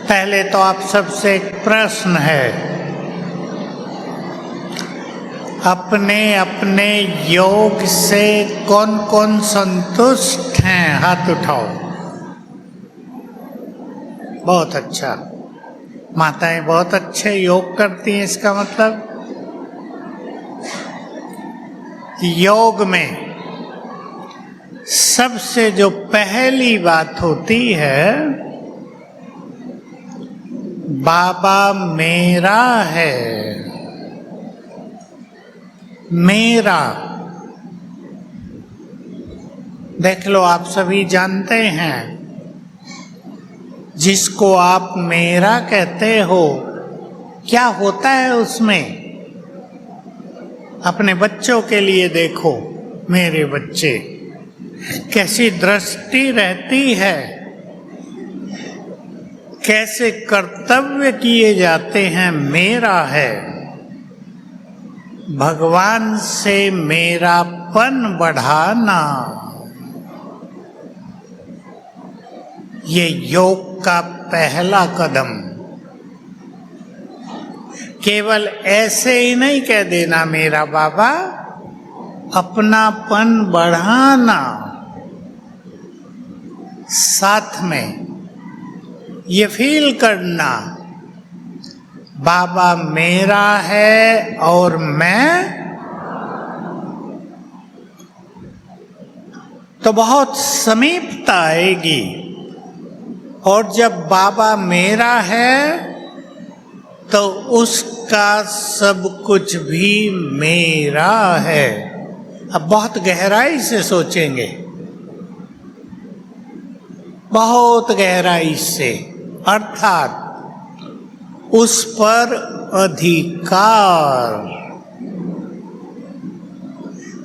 पहले तो आप सबसे एक प्रश्न है, अपने अपने योग से कौन कौन संतुष्ट हैं? हाथ उठाओ। बहुत अच्छा, माताएं बहुत अच्छे योग करती हैं। इसका मतलब योग में सबसे जो पहली बात होती है, बाबा मेरा है। मेरा, देख लो, आप सभी जानते हैं, जिसको आप मेरा कहते हो क्या होता है उसमें? अपने बच्चों के लिए देखो, मेरे बच्चे, कैसी दृष्टि रहती है, कैसे कर्तव्य किए जाते हैं। मेरा है, भगवान से मेरापन बढ़ाना, ये योग का पहला कदम। केवल ऐसे ही नहीं कह देना मेरा बाबा, अपनापन बढ़ाना, साथ में ये फील करना बाबा मेरा है और मैं, तो बहुत समीपता आएगी। और जब बाबा मेरा है तो उसका सब कुछ भी मेरा है। अब बहुत गहराई से सोचेंगे, बहुत गहराई से, अर्थात उस पर अधिकार।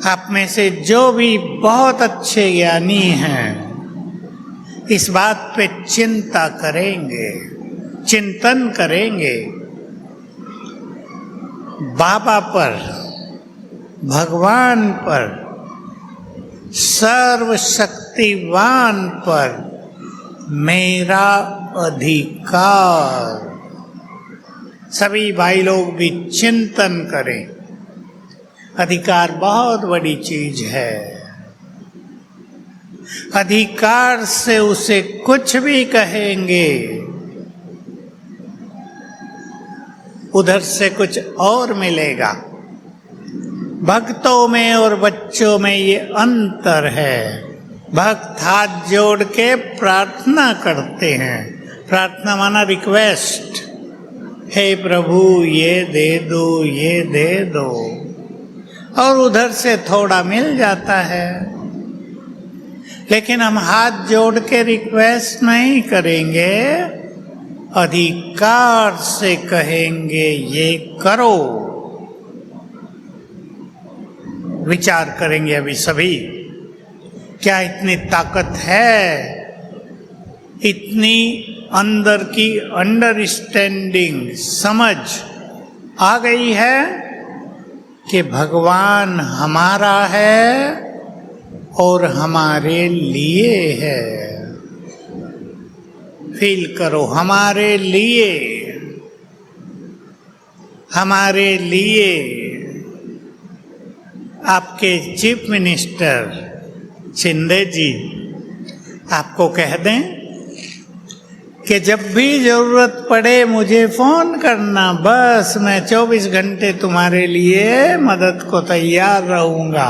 आप में से जो भी बहुत अच्छे ज्ञानी हैं, इस बात पे चिंता करेंगे, चिंतन करेंगे। बाबा पर, भगवान पर, सर्वशक्तिवान पर मेरा अधिकार। सभी भाई लोग भी चिंतन करें। अधिकार बहुत बड़ी चीज है। अधिकार से उसे कुछ भी कहेंगे, उधर से कुछ और मिलेगा। भक्तों में और बच्चों में ये अंतर है। भक्त हाथ जोड़ के प्रार्थना करते हैं। प्रार्थना माना रिक्वेस्ट, हे प्रभु ये दे दो, ये दे दो, और उधर से थोड़ा मिल जाता है। लेकिन हम हाथ जोड़ के रिक्वेस्ट नहीं करेंगे, अधिकार से कहेंगे ये करो। विचार करेंगे अभी सभी, क्या इतनी ताकत है, इतनी अंदर की अंडरस्टैंडिंग, समझ आ गई है कि भगवान हमारा है और हमारे लिए है। फील करो, हमारे लिए, हमारे लिए। आपके चीफ मिनिस्टर शिंदे जी आपको कह दें कि जब भी जरूरत पड़े मुझे फोन करना, बस मैं 24 घंटे तुम्हारे लिए मदद को तैयार रहूंगा,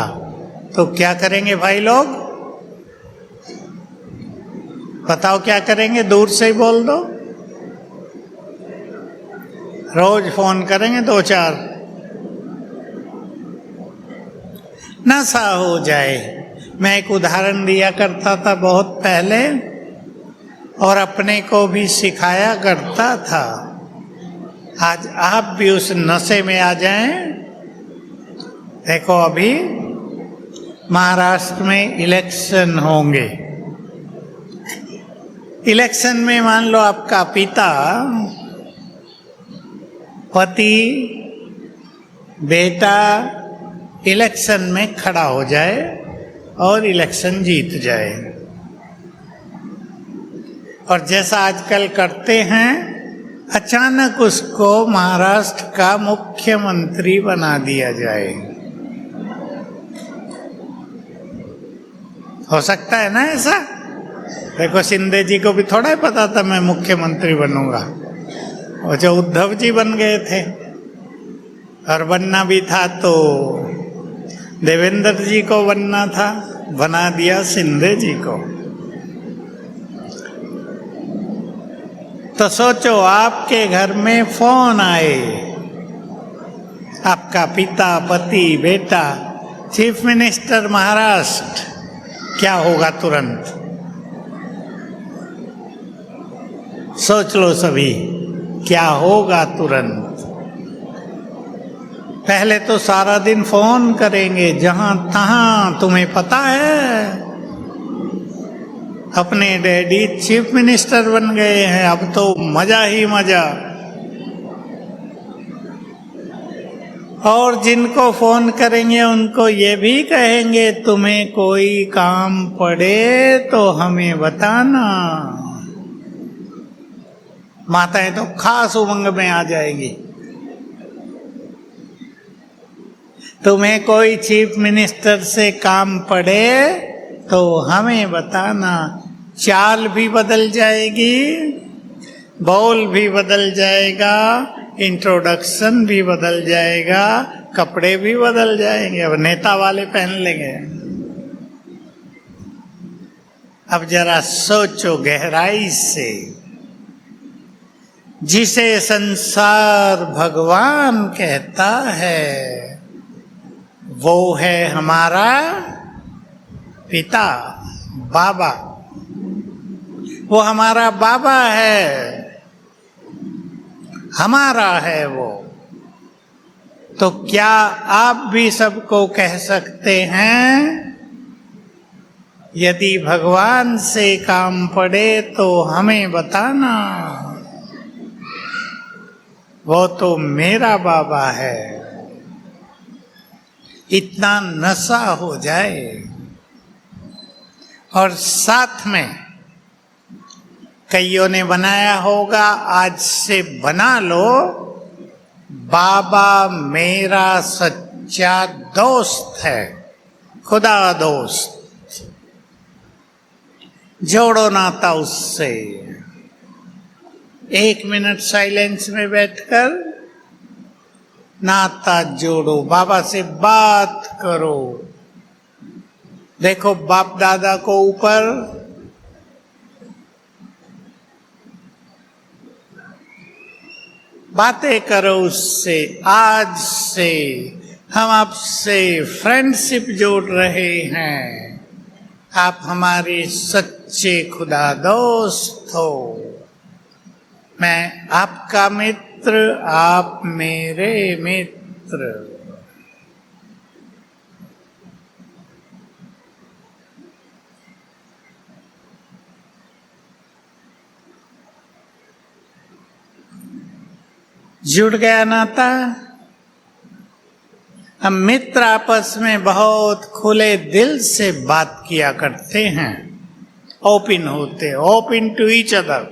तो क्या करेंगे भाई लोग? बताओ क्या करेंगे? दूर से ही बोल दो। रोज फोन करेंगे 2-4, नशा हो जाए। मैं एक उदाहरण दिया करता था बहुत पहले, और अपने को भी सिखाया करता था। आज आप भी उस नशे में आ जाएं। देखो, अभी महाराष्ट्र में इलेक्शन होंगे। इलेक्शन में मान लो आपका पिता, पति, बेटा इलेक्शन में खड़ा हो जाए और इलेक्शन जीत जाए। और जैसा आजकल करते हैं, अचानक उसको महाराष्ट्र का मुख्यमंत्री बना दिया जाए। हो सकता है ना ऐसा? देखो, शिंदे जी को भी थोड़ा ही पता था मैं मुख्यमंत्री बनूंगा। और जो उद्धव जी बन गए थे, और बनना भी था तो देवेंद्र जी को बनना था, बना दिया शिंदे जी को। तो सोचो, आपके घर में फोन आए, आपका पिता, पति, बेटा चीफ मिनिस्टर महाराष्ट्र, क्या होगा तुरंत? सोच लो सभी, क्या होगा तुरंत? पहले तो सारा दिन फोन करेंगे जहां तहां, तुम्हें पता है अपने डैडी चीफ मिनिस्टर बन गए हैं, अब तो मजा ही मजा। और जिनको फोन करेंगे उनको ये भी कहेंगे, तुम्हें कोई काम पड़े तो हमें बताना। माताएं तो खास उमंग में आ जाएगी, तुम्हें कोई चीफ मिनिस्टर से काम पड़े तो हमें बताना। चाल भी बदल जाएगी, बोल भी बदल जाएगा, इंट्रोडक्शन भी बदल जाएगा, कपड़े भी बदल जाएंगे, अब नेता वाले पहन लेंगे। अब जरा सोचो गहराई से, जिसे संसार भगवान कहता है वो है हमारा पिता, बाबा। वो हमारा बाबा है, हमारा है वो। तो क्या आप भी सबको कह सकते हैं, यदि भगवान से काम पड़े तो हमें बताना, वो तो मेरा बाबा है। इतना नशा हो जाए, और साथ में कईयों ने बनाया होगा, आज से बना लो, बाबा मेरा सच्चा दोस्त है, खुदा दोस्त। जोड़ो नाता उससे। 1 मिनट साइलेंस में बैठकर नाता जोड़ो, बाबा से बात करो। देखो, बाप दादा को ऊपर बातें करो उससे। आज से हम आपसे फ्रेंडशिप जोड़ रहे हैं, आप हमारे सच्चे खुदा दोस्त हो। मैं आपका मित्र, आप मेरे मित्र। जुड़ गया नाता। हम मित्र आपस में बहुत खुले दिल से बात किया करते हैं, ओपन होते, ओपन टू ईच अदर।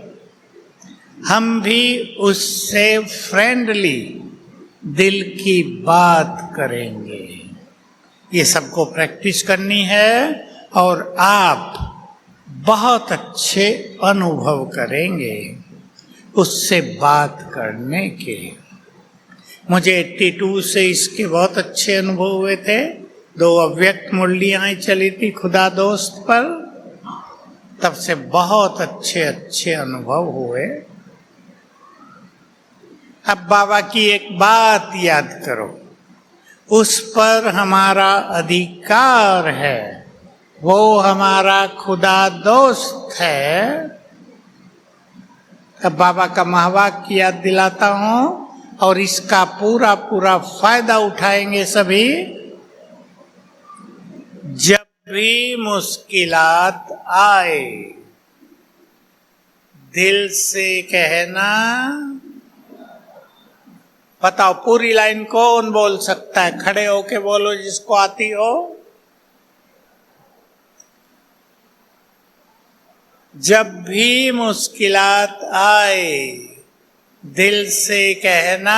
हम भी उससे फ्रेंडली दिल की बात करेंगे। ये सबको प्रैक्टिस करनी है, और आप बहुत अच्छे अनुभव करेंगे उससे बात करने के। मुझे 82 से इसके बहुत अच्छे अनुभव हुए थे। 2 अव्यक्त मुरलियाँ चली थी खुदा दोस्त पर, तब से बहुत अच्छे अच्छे अनुभव हुए। अब बाबा की एक बात याद करो, उस पर हमारा अधिकार है, वो हमारा खुदा दोस्त है। अब बाबा का महावाक्य याद दिलाता हूं, और इसका पूरा पूरा फायदा उठाएंगे सभी। जब भी मुश्किलात आए, दिल से कहना। बताओ, पूरी लाइन कौन बोल सकता है? खड़े होके बोलो जिसको आती हो। जब भी मुश्किलात आए दिल से कहना,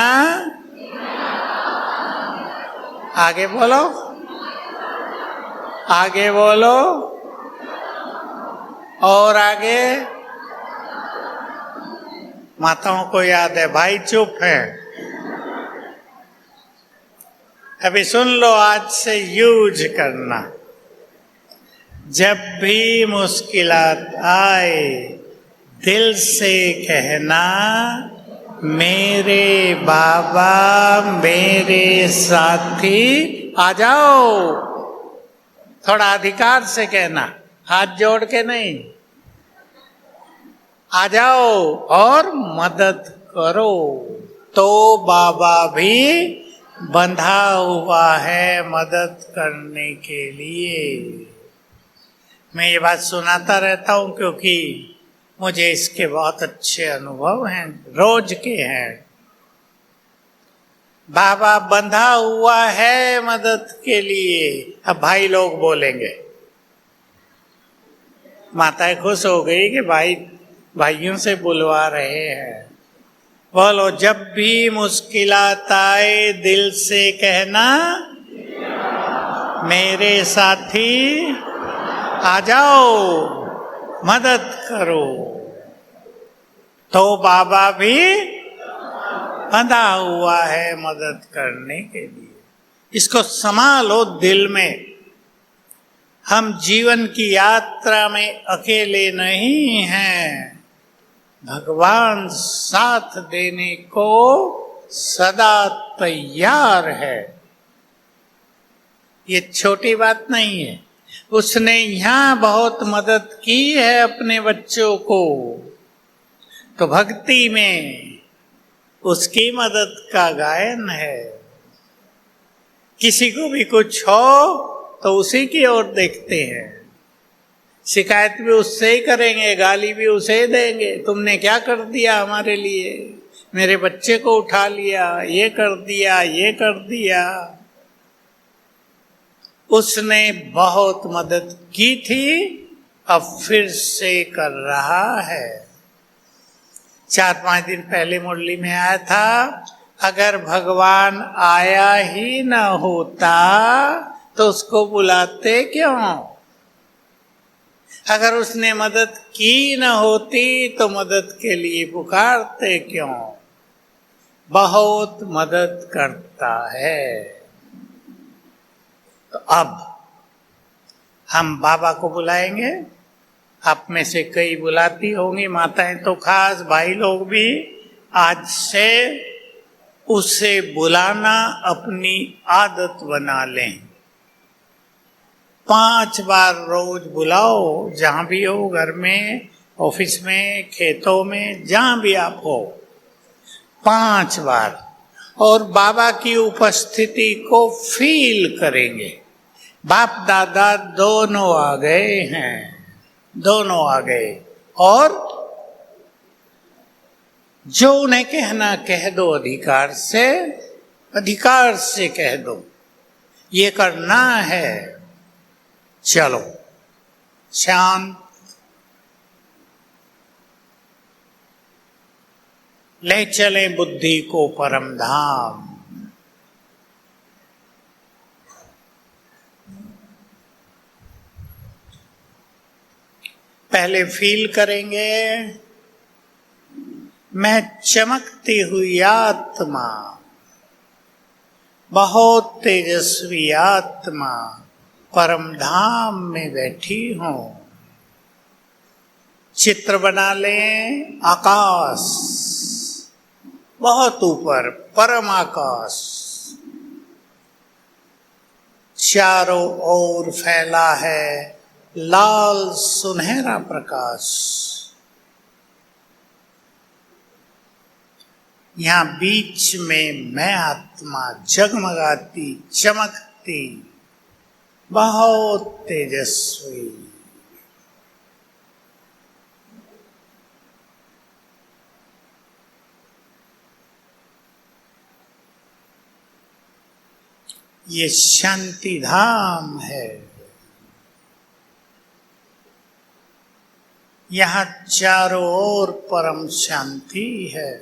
आगे बोलो, आगे बोलो, और आगे। माताओं को याद है, भाई चुप है। अभी सुन लो, आज से यूज करना। जब भी मुश्किलात आए दिल से कहना, मेरे बाबा मेरे साथी आ जाओ। थोड़ा अधिकार से कहना, हाथ जोड़ के नहीं। आ जाओ और मदद करो। तो बाबा भी बंधा हुआ है मदद करने के लिए। मैं ये बात सुनाता रहता हूँ क्योंकि मुझे इसके बहुत अच्छे अनुभव हैं, रोज के हैं। बाबा बंधा हुआ है मदद के लिए। अब भाई लोग बोलेंगे, माताएं खुश हो गई कि भाइयों से बुलवा रहे हैं। बोलो, जब भी मुश्किलात आए दिल से कहना, मेरे साथी आ जाओ मदद करो। तो बाबा भी बंधा हुआ है मदद करने के लिए। इसको संभालो दिल में। हम जीवन की यात्रा में अकेले नहीं हैं। भगवान साथ देने को सदा तैयार है। ये छोटी बात नहीं है। उसने यहाँ बहुत मदद की है अपने बच्चों को, तो भक्ति में उसकी मदद का गायन है। किसी को भी कुछ हो तो उसी की ओर देखते हैं। शिकायत भी उससे ही करेंगे, गाली भी उसे देंगे। तुमने क्या कर दिया हमारे लिए, मेरे बच्चे को उठा लिया, ये कर दिया, ये कर दिया। उसने बहुत मदद की थी, अब फिर से कर रहा है। 4-5 दिन पहले मुरली में आया था, अगर भगवान आया ही न होता तो उसको बुलाते क्यों? अगर उसने मदद की न होती तो मदद के लिए पुकारते क्यों? बहुत मदद करता है। तो अब हम बाबा को बुलाएंगे। आप में से कई बुलाती होंगी, माताएं तो खास, भाई लोग भी। आज से उसे बुलाना अपनी आदत बना लें। 5 बार रोज बुलाओ, जहां भी हो, घर में, ऑफिस में, खेतों में, जहां भी आप हो, 5 बार। और बाबा की उपस्थिति को फील करेंगे। बाप दादा दोनों आ गए हैं, दोनों आ गए। और जो उन्हें कहना कह दो, अधिकार से कह दो, ये करना है। चलो शांत, ले चले बुद्धि को परम धाम। पहले फील करेंगे, मैं चमकती हुई आत्मा, बहुत तेजस्वी आत्मा परम धाम में बैठी हूं। चित्र बना लें, आकाश बहुत ऊपर, परम आकाश चारों ओर फैला है लाल सुनहरा प्रकाश। यहाँ बीच में मैं आत्मा जगमगाती, चमकती, बहुत तेजस्वी। ये शांति धाम है। यहाँ चारों ओर परम शांति है।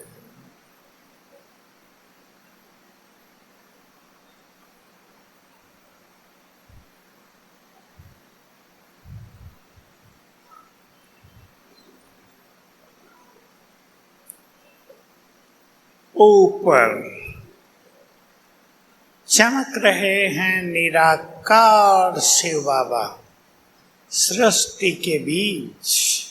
ऊपर चमक रहे हैं निराकार शिव बाबा सृष्टि के बीच।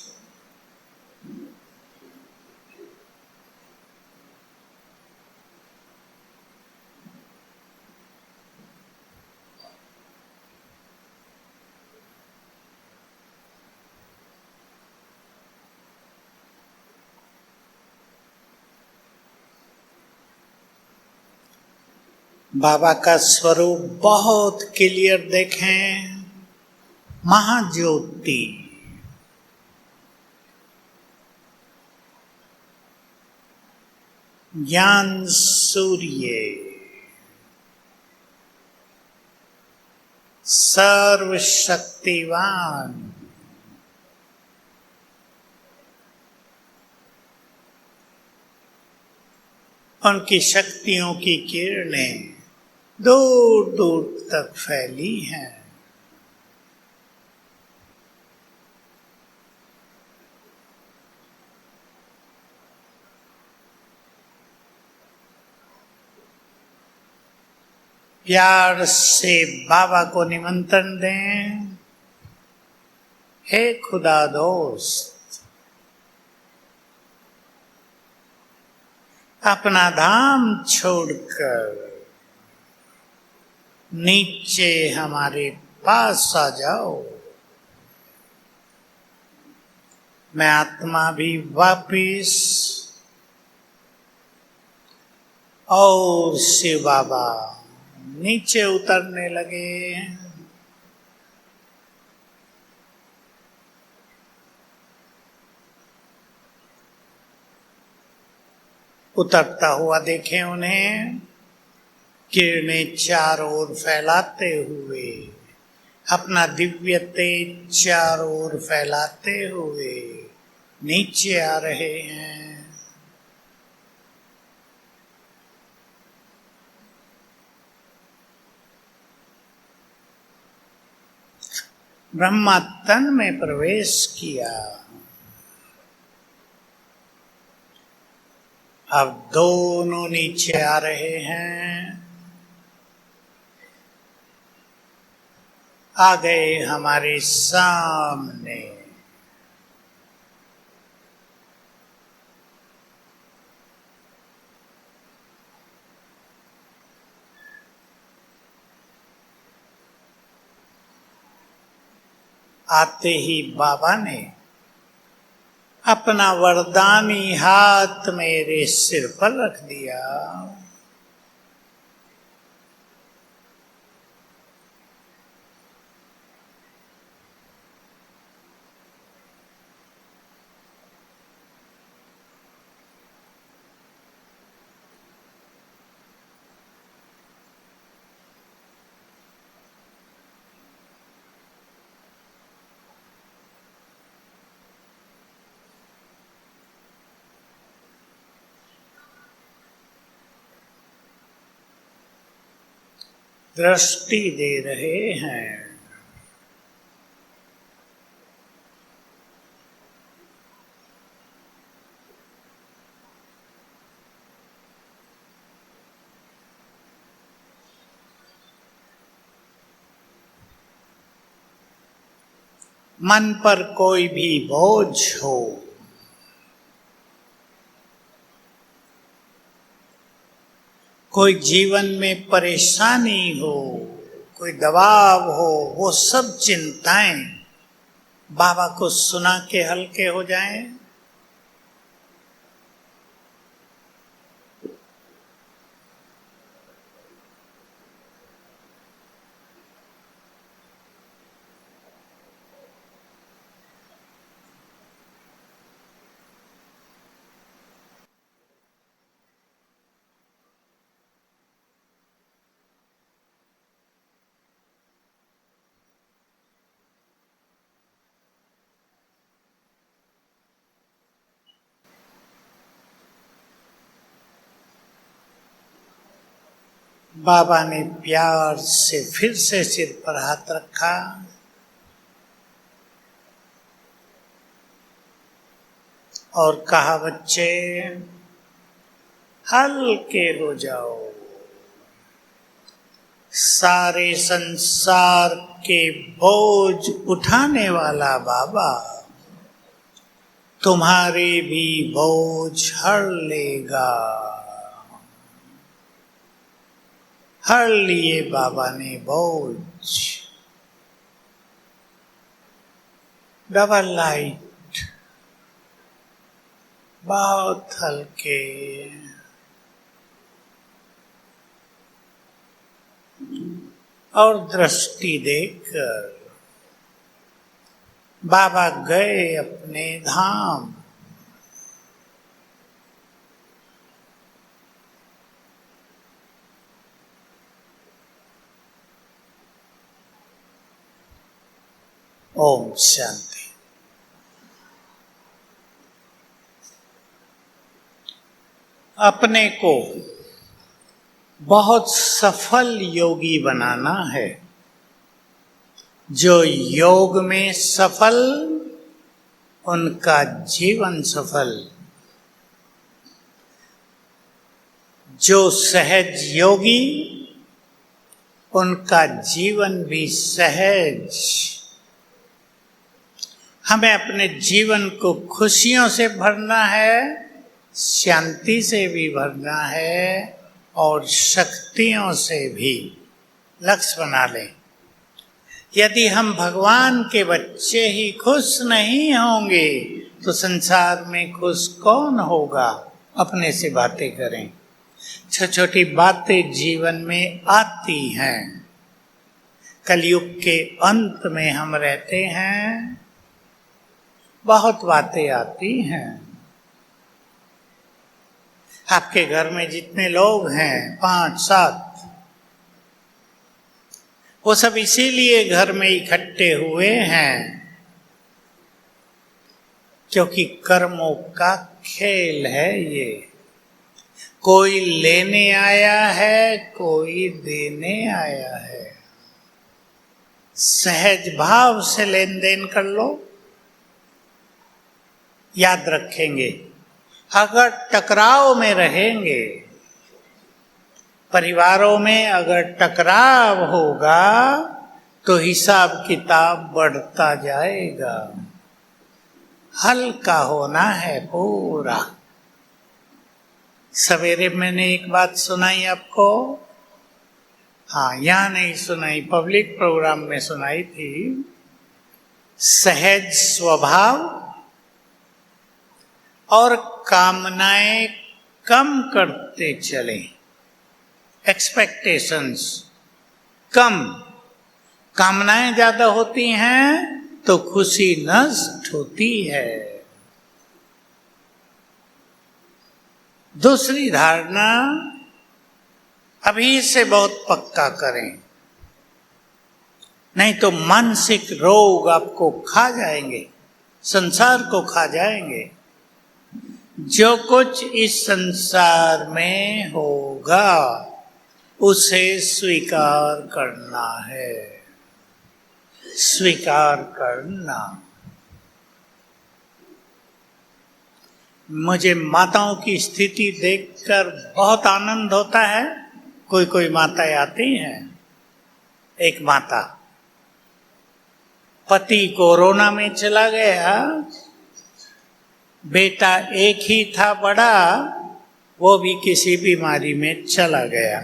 बाबा का स्वरूप बहुत क्लियर देखें, महाज्योति। ज्ञान सूर्य, सर्वशक्तिवान, उनकी शक्तियों की किरणें दूर दूर तक फैली हैं। प्यार से बाबा को निमंत्रण दें, हे खुदा दोस्त, अपना धाम छोड़कर नीचे हमारे पास आ जाओ। मैं आत्मा भी वापिस और शिव बाबा नीचे उतरने लगे। उतरता हुआ देखें उन्हें, किरणें चारों ओर फैलाते हुए, अपना दिव्य तेज चारों ओर फैलाते हुए नीचे आ रहे हैं। ब्रह्मा तन में प्रवेश किया। अब दोनों नीचे आ रहे हैं। आ गए हमारे सामने। आते ही बाबा ने अपना वरदानी हाथ मेरे सिर पर रख दिया। दृष्टि दे रहे हैं। मन पर कोई भी बोझ हो, कोई जीवन में परेशानी हो, कोई दबाव हो, वो सब चिंताएं बाबा को सुना के हल्के हो जाएं। बाबा ने प्यार से फिर से सिर पर हाथ रखा और कहा, बच्चे हल्के हो जाओ। सारे संसार के बोझ उठाने वाला बाबा तुम्हारे भी बोझ हर लेगा। हर लिए बाबा ने बोझ। डबल लाइट, बहुत हल्के। और दृष्टि देकर बाबा गए अपने धाम। ओम शांति। अपने को बहुत सफल योगी बनाना है। जो योग में सफल, उनका जीवन सफल। जो सहज योगी, उनका जीवन भी सहज। हमें अपने जीवन को खुशियों से भरना है, शांति से भी भरना है और शक्तियों से भी। लक्ष्य बना लें। यदि हम भगवान के बच्चे ही खुश नहीं होंगे तो संसार में खुश कौन होगा? अपने से बातें करें। छोटी छोटी बातें जीवन में आती हैं। कलयुग के अंत में हम रहते हैं, बहुत बातें आती हैं। आपके घर में जितने लोग हैं, 5-7, वो सब इसीलिए घर में इकट्ठे हुए हैं क्योंकि कर्मों का खेल है ये। कोई लेने आया है, कोई देने आया है। सहज भाव से लेन देन कर लो। याद रखेंगे, अगर टकराव में रहेंगे, परिवारों में अगर टकराव होगा तो हिसाब किताब बढ़ता जाएगा। हल्का होना है पूरा। सवेरे मैंने एक बात सुनाई आपको, हाँ यहाँ नहीं सुनाई, पब्लिक प्रोग्राम में सुनाई थी। सहज स्वभाव और कामनाएं कम करते चले। एक्सपेक्टेशंस कम, कामनाएं ज्यादा होती हैं तो खुशी नष्ट होती है। दूसरी धारणा अभी से बहुत पक्का करें, नहीं तो मानसिक रोग आपको खा जाएंगे, संसार को खा जाएंगे। जो कुछ इस संसार में होगा उसे स्वीकार करना है। स्वीकार करना। मुझे माताओं की स्थिति देखकर बहुत आनंद होता है। कोई कोई माताएं आती हैं। एक माता, पति कोरोना में चला गया, बेटा एक ही था बड़ा, वो भी किसी बीमारी में चला गया।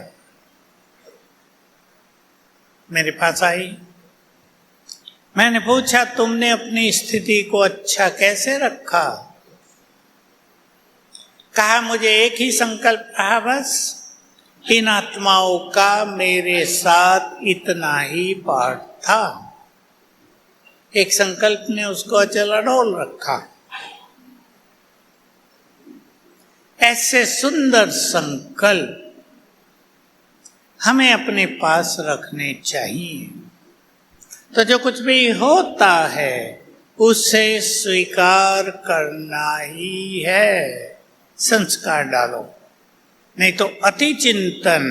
मेरे पास आई, मैंने पूछा तुमने अपनी स्थिति को अच्छा कैसे रखा? कहा मुझे एक ही संकल्प रहा, बस इन आत्माओं का मेरे साथ इतना ही पाठ था। एक संकल्प ने उसको अचल अडोल रखा। ऐसे सुंदर संकल्प हमें अपने पास रखने चाहिए। तो जो कुछ भी होता है उसे स्वीकार करना ही है। संस्कार डालो, नहीं तो अति चिंतन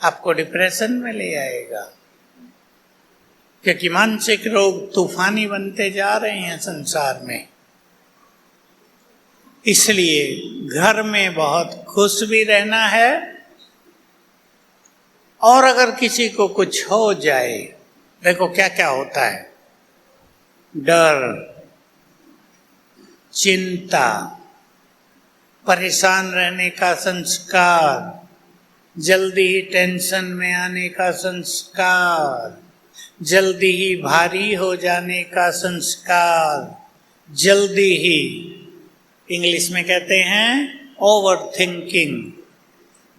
आपको डिप्रेशन में ले आएगा, क्योंकि मानसिक रोग तूफानी बनते जा रहे हैं संसार में। इसलिए घर में बहुत खुश भी रहना है, और अगर किसी को कुछ हो जाए, देखो क्या क्या होता है, डर, चिंता, परेशान रहने का संस्कार, जल्दी ही टेंशन में आने का संस्कार, जल्दी ही भारी हो जाने का संस्कार, जल्दी ही, इंग्लिश में कहते हैं ओवर थिंकिंग,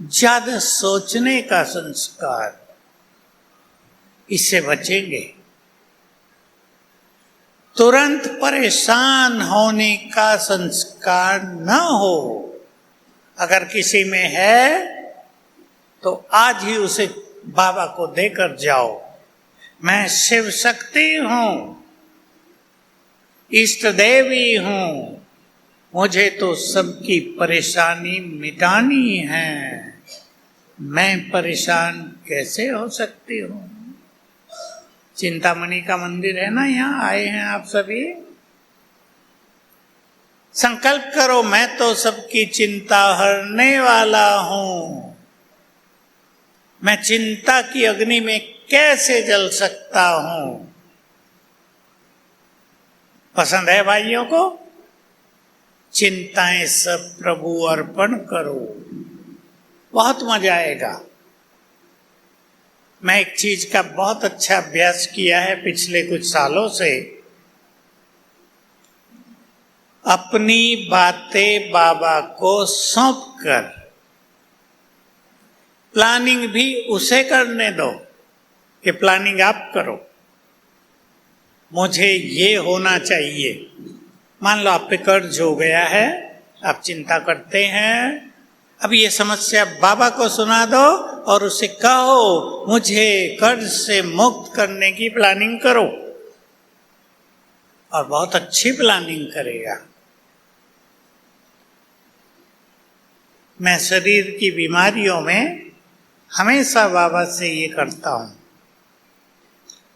ज्यादा सोचने का संस्कार, इससे बचेंगे। तुरंत परेशान होने का संस्कार न हो, अगर किसी में है तो आज ही उसे बाबा को देकर जाओ। मैं शिव शक्ति हूं, इष्ट देवी हूं, मुझे तो सबकी परेशानी मिटानी है, मैं परेशान कैसे हो सकती हूं। चिंतामणि का मंदिर है ना, यहाँ आए हैं आप सभी। संकल्प करो, मैं तो सबकी चिंता हरने वाला हूं। मैं चिंता की अग्नि में कैसे जल सकता हूं। पसंद है भाइयों को? चिंताएं सब प्रभु अर्पण करो, बहुत मजा आएगा। मैं एक चीज का बहुत अच्छा अभ्यास किया है पिछले कुछ सालों से, अपनी बातें बाबा को सौंप कर प्लानिंग भी उसे करने दो कि प्लानिंग आप करो, मुझे ये होना चाहिए। मान लो आप पे कर्ज हो गया है, आप चिंता करते हैं, अब ये समस्या बाबा को सुना दो और उसे कहो मुझे कर्ज से मुक्त करने की प्लानिंग करो, और बहुत अच्छी प्लानिंग करेगा। मैं शरीर की बीमारियों में हमेशा बाबा से ये करता हूं,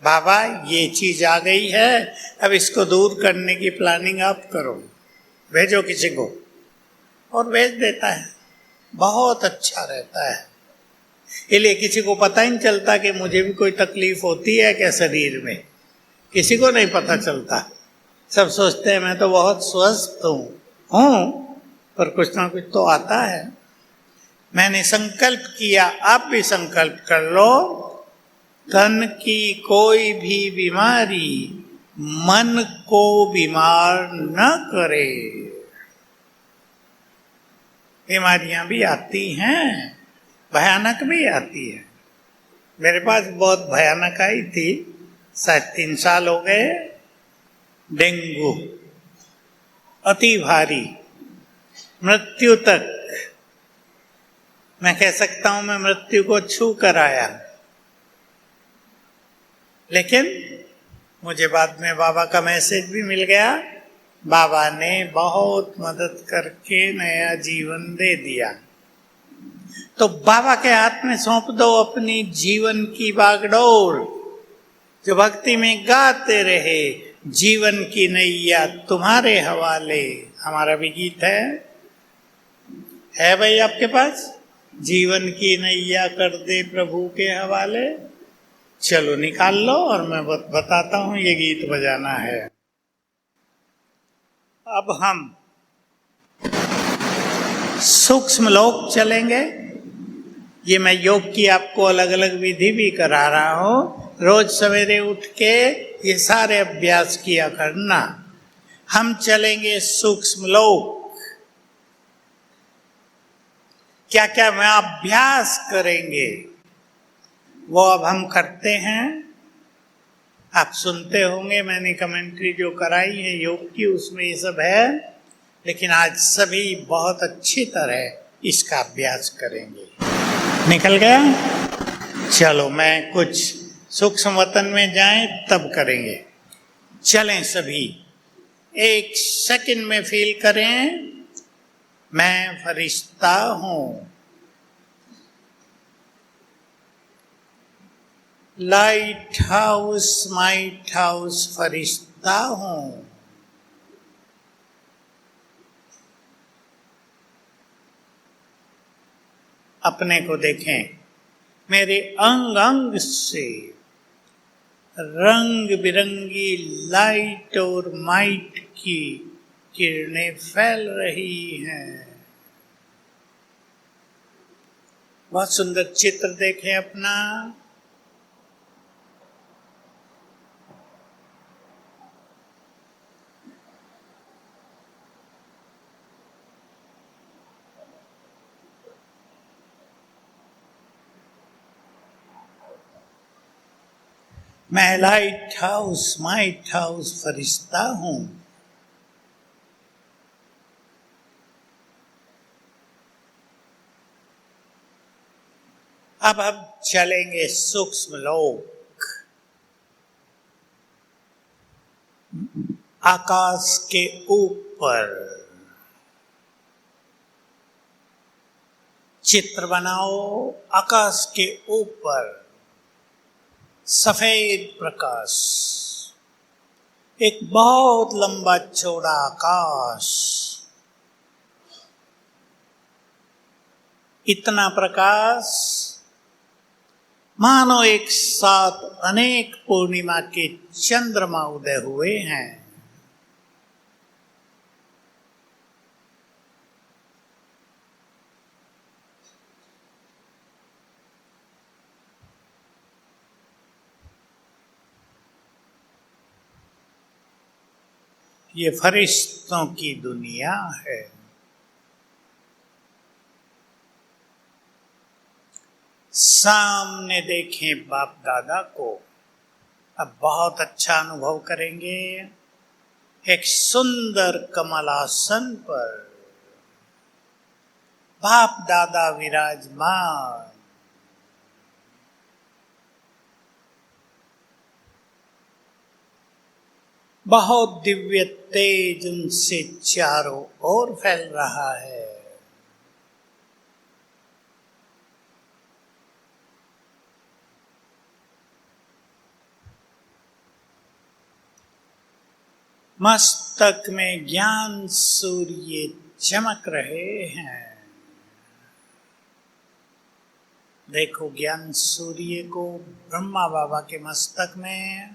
बाबा ये चीज आ गई है, अब इसको दूर करने की प्लानिंग आप करो, भेजो किसी को, और भेज देता है। बहुत अच्छा रहता है। इसलिए किसी को पता ही नहीं चलता कि मुझे भी कोई तकलीफ होती है क्या शरीर में, किसी को नहीं पता चलता। सब सोचते हैं मैं तो बहुत स्वस्थ हूं, पर कुछ ना कुछ तो आता है। मैंने संकल्प किया, आप भी संकल्प कर लो, तन की कोई भी बीमारी मन को बीमार न करे। बीमारियां भी आती हैं, भयानक भी आती है। मेरे पास बहुत भयानक आई थी, शायद 3 साल हो गए। डेंगू, अति भारी, मृत्यु तक। मैं कह सकता हूं मैं मृत्यु को छू कर आया, लेकिन मुझे बाद में बाबा का मैसेज भी मिल गया। बाबा ने बहुत मदद करके नया जीवन दे दिया। तो बाबा के हाथ में सौंप दो अपनी जीवन की बागडोर, जो भक्ति में गाते रहे, जीवन की नैया तुम्हारे हवाले। हमारा भी गीत है भाई आपके पास? जीवन की नैया कर दे प्रभु के हवाले। चलो निकाल लो और मैं बताता हूं ये गीत बजाना है। अब हम सूक्ष्म लोक चलेंगे। ये मैं योग की आपको अलग अलग विधि भी करा रहा हूं। रोज सवेरे उठ के ये सारे अभ्यास किया करना। हम चलेंगे सूक्ष्म लोक। क्या क्या मैं अभ्यास करेंगे वो अब हम करते हैं। आप सुनते होंगे, मैंने कमेंट्री जो कराई है योग की उसमें ये सब है, लेकिन आज सभी बहुत अच्छी तरह इसका अभ्यास करेंगे। निकल गया? चलो मैं कुछ सूक्ष्म वतन में जाएं तब करेंगे। चलें सभी, 1 सेकंड में फील करें मैं फरिश्ता हूं। लाइट हाउस फरिश्ता हूं। अपने को देखें, मेरे अंग अंग से रंग बिरंगी लाइट और माइट की किरणें फैल रही हैं। बहुत सुंदर चित्र देखें अपना। मैं लाइट हाउस फरिश्ता हूं। अब हम चलेंगे सूक्ष्म लोक। आकाश के ऊपर चित्र बनाओ। आकाश के ऊपर सफेद प्रकाश, एक बहुत लंबा चौड़ा आकाश, इतना प्रकाश मानो एक साथ अनेक पूर्णिमा के चंद्रमा उदय हुए हैं। ये फरिश्तों की दुनिया है। सामने देखें बाप दादा को। अब बहुत अच्छा अनुभव करेंगे। एक सुंदर कमलासन पर बाप दादा विराजमान। बहुत दिव्य तेज उनसे चारों ओर फैल रहा है। मस्तक में ज्ञान सूर्य चमक रहे हैं। देखो ज्ञान सूर्य को ब्रह्मा बाबा के मस्तक में।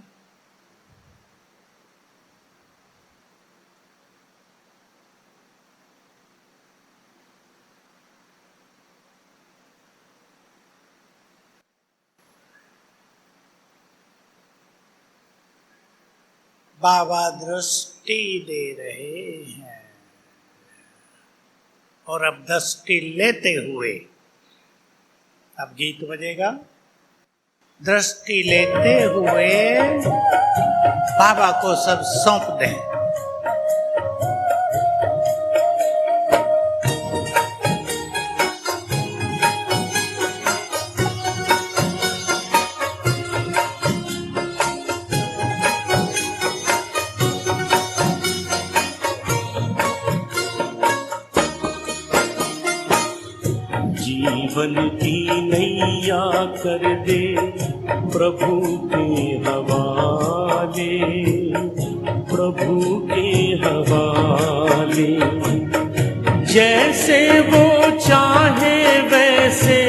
बाबा दृष्टि दे रहे हैं और अब दृष्टि लेते हुए अब गीत बजेगा। दृष्टि लेते हुए बाबा को सब सौंप दें। जीवन की नैया कर दे प्रभु के हवाले, प्रभु के हवाले। जैसे वो चाहे वैसे,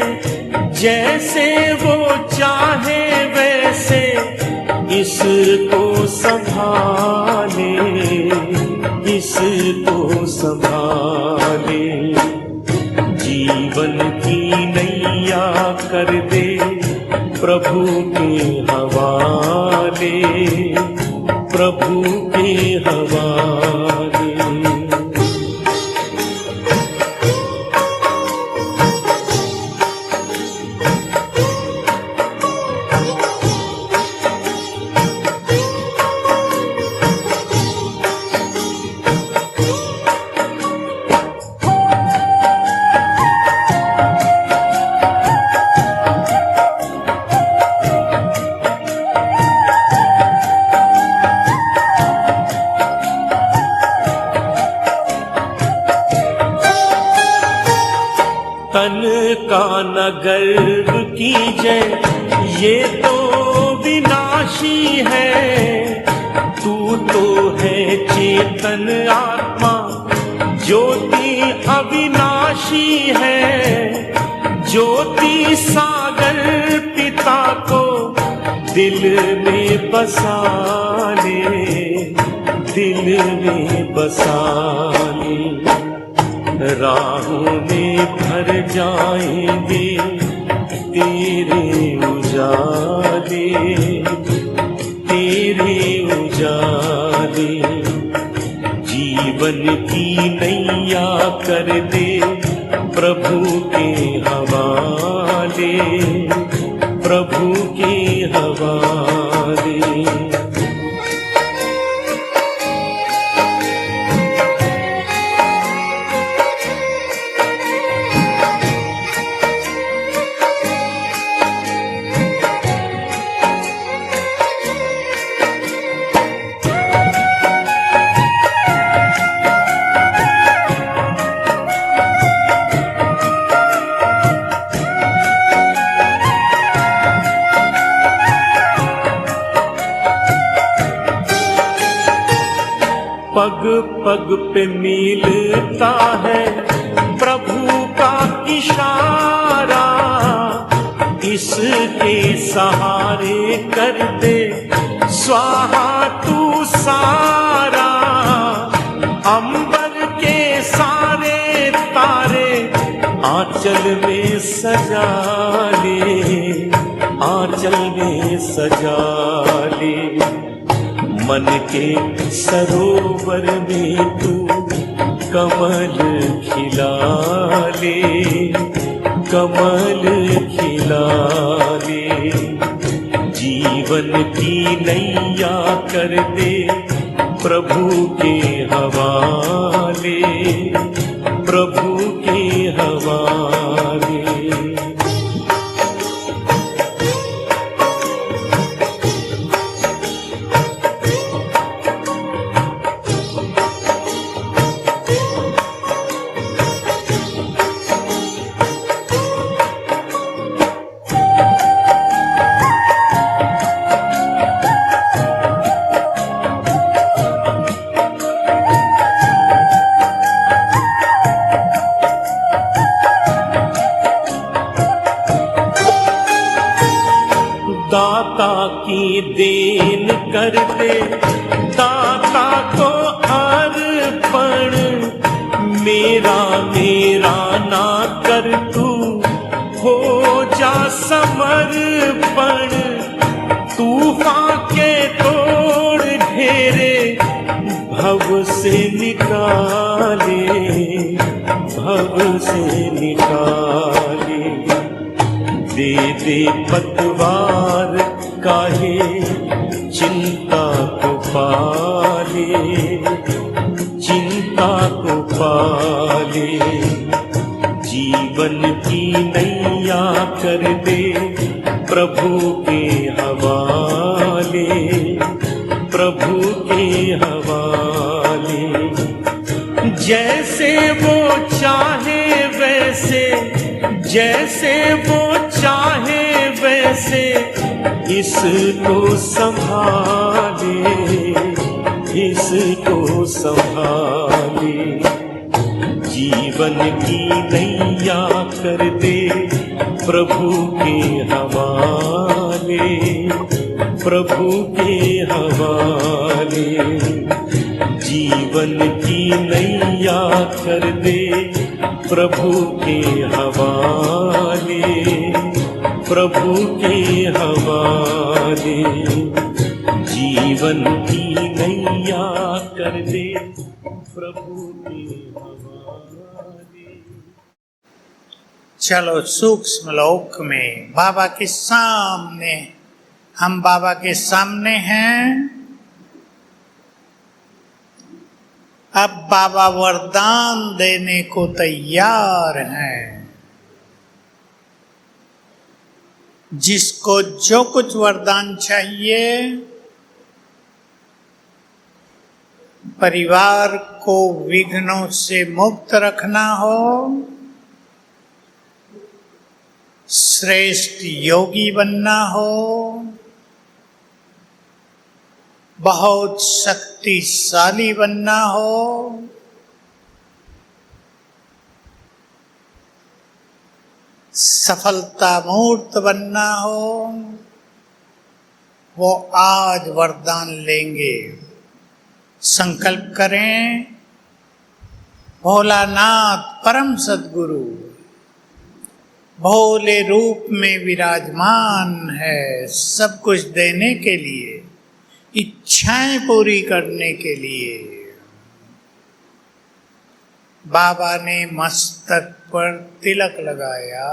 जैसे वो चाहे वैसे इसको संभाले, इसको संभाले। जीवन की नैया कर दे प्रभु के हवाले, प्रभु के हवाले। तन का न गर्व कीजिए, ये तो अविनाशी है, तू तो है चेतन आत्मा, ज्योति अविनाशी है। ज्योति सागर पिता को दिल में बसा ले, दिल में बसा ले। राहों में भर जाएंगे तेरे उजाले, तेरे उजाले। जीवन की नैया कर दे प्रभु के हवाले, प्रभु के हवाले। पग पग पे मिलता है प्रभु का इशारा, इसके सहारे कर दे स्वाहा तू सारा। अंबर के सारे तारे आंचल में सजा ले, आंचल में सजा ले। मन के सरोवर में तू कमल खिला ले, कमल खिला ले। जीवन की नैया कर दे प्रभु के हवाले, प्रभु के हवाले। दाता की देन कर दे दाता को अर्पण, मेरा मेरा ना कर तू हो जा समर्पण। तूफान के तोड़ घेरे भव से निकाले, भव से निकाले। दे दे पतवार काहे चिंता को पाले, चिंता को पाले। जीवन की नैया कर दे प्रभु के हवाले, प्रभु के हवाले। जैसे वो चाहे वैसे, जैसे वो चाहे वैसे इसको संभाले, इसको संभाले। जीवन की नैया कर दे प्रभु के हवाले, प्रभु के हवाले। जीवन की नैया कर दे प्रभु के हवाले, प्रभु के हवाले। जीवन की नैया कर दे प्रभु के हवाले। चलो सूक्ष्म लोक में बाबा के सामने, हम बाबा के सामने हैं। अब बाबा वरदान देने को तैयार हैं। जिसको जो कुछ वरदान चाहिए, परिवार को विघ्नों से मुक्त रखना हो, श्रेष्ठ योगी बनना हो, बहुत शक्तिशाली बनना हो, सफलता मूर्त बनना हो, वो आज वरदान लेंगे। संकल्प करें, भोलानाथ परम सद्गुरु भोले रूप में विराजमान है, सब कुछ देने के लिए, इच्छाएं पूरी करने के लिए। बाबा ने मस्तक पर तिलक लगाया,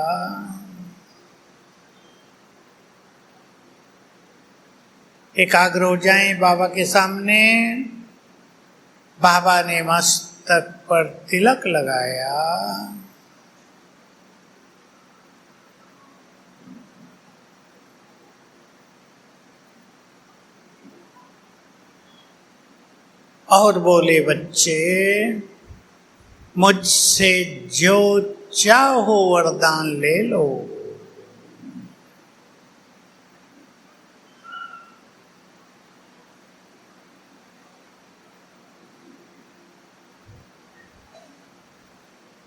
एकाग्र हो जाएं बाबा के सामने। बाबा ने मस्तक पर तिलक लगाया, और बोले, बच्चे मुझसे जो चाहो वरदान ले लो।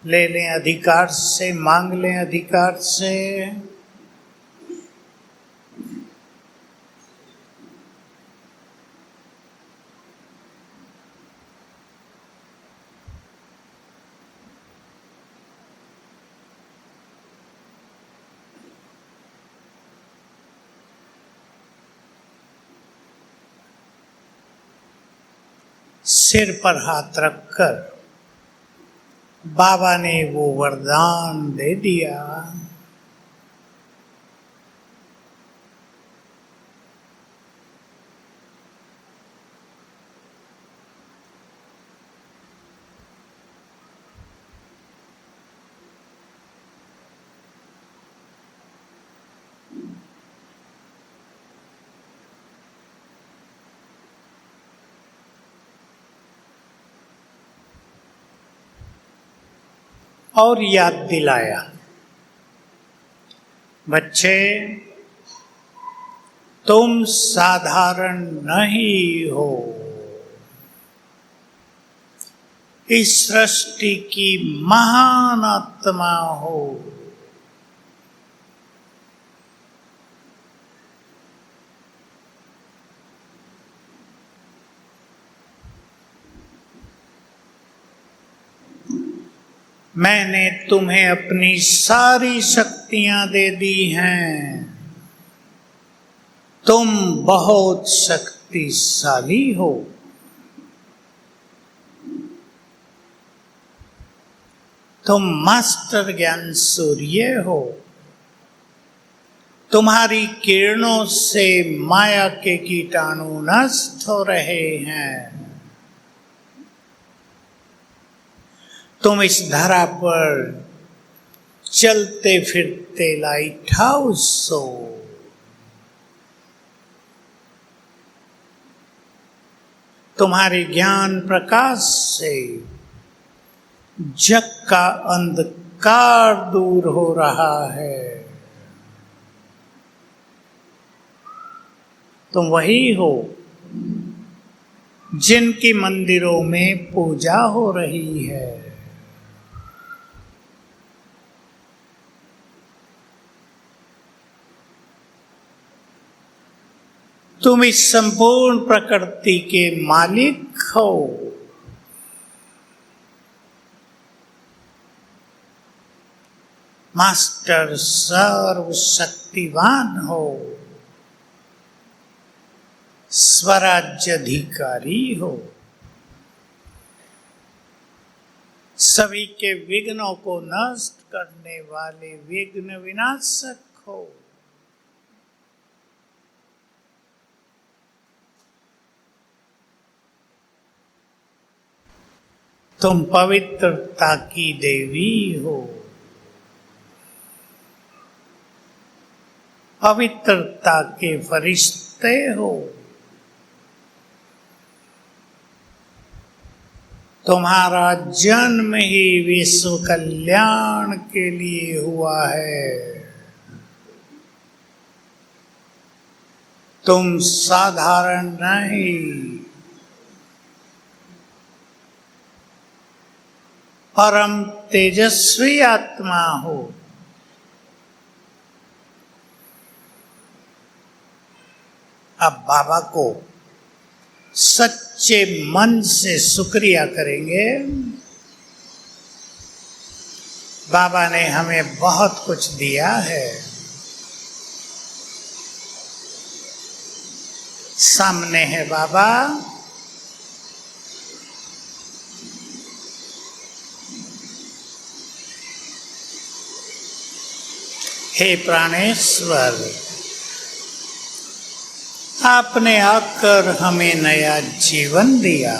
ले लें अधिकार से, मांग लें अधिकार से। सिर पर हाथ रखकर बाबा ने वो वरदान दे दिया। और याद दिलाया, बच्चे तुम साधारण नहीं हो, इस सृष्टि की महान आत्मा हो। मैंने तुम्हें अपनी सारी शक्तियां दे दी हैं, तुम बहुत शक्तिशाली हो। तुम मास्टर ज्ञान सूर्य हो, तुम्हारी किरणों से माया के कीटाणु नष्ट हो रहे हैं। तुम इस धरा पर चलते फिरते लाइट हाउस हो। तुम्हारे ज्ञान प्रकाश से जग का अंधकार दूर हो रहा है। तुम वही हो जिनकी मंदिरों में पूजा हो रही है। तुम इस संपूर्ण प्रकृति के मालिक हो। मास्टर सर्वशक्तिवान हो, स्वराज्य अधिकारी हो, सभी के विघ्नों को नष्ट करने वाले विघ्न विनाशक हो। तुम पवित्रता की देवी हो, पवित्रता के फरिश्ते हो। तुम्हारा जन्म ही विश्व कल्याण के लिए हुआ है। तुम साधारण नहीं, परम तेजस्वी आत्मा हो। अब बाबा को सच्चे मन से शुक्रिया करेंगे। बाबा ने हमें बहुत कुछ दिया है। सामने है बाबा, हे प्राणेश्वर, आपने आकर हमें नया जीवन दिया।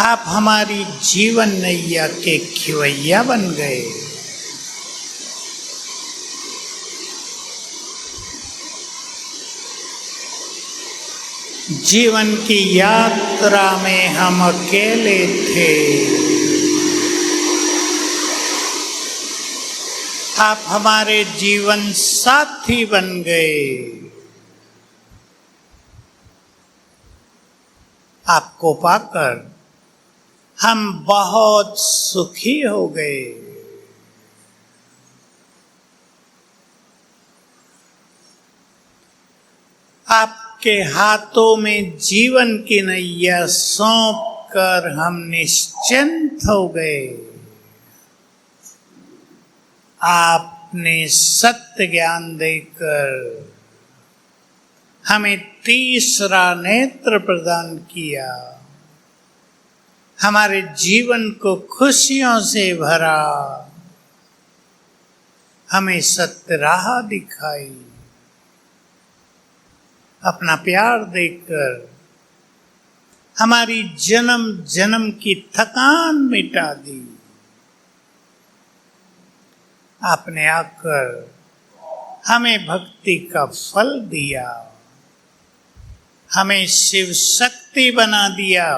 आप हमारी जीवन नैया के खिवैया बन गए। जीवन की यात्रा में हम अकेले थे, आप हमारे जीवन साथी बन गए। आपको पाकर हम बहुत सुखी हो गए। आपके हाथों में जीवन की नैया सौंप कर हम निश्चिंत हो गए। आपने सत्य ज्ञान देकर हमें तीसरा नेत्र प्रदान किया, हमारे जीवन को खुशियों से भरा, हमें सत्य राह दिखाई, अपना प्यार देकर हमारी जन्म जन्म की थकान मिटा दी। आपने आकर हमें भक्ति का फल दिया, हमें शिव शक्ति बना दिया,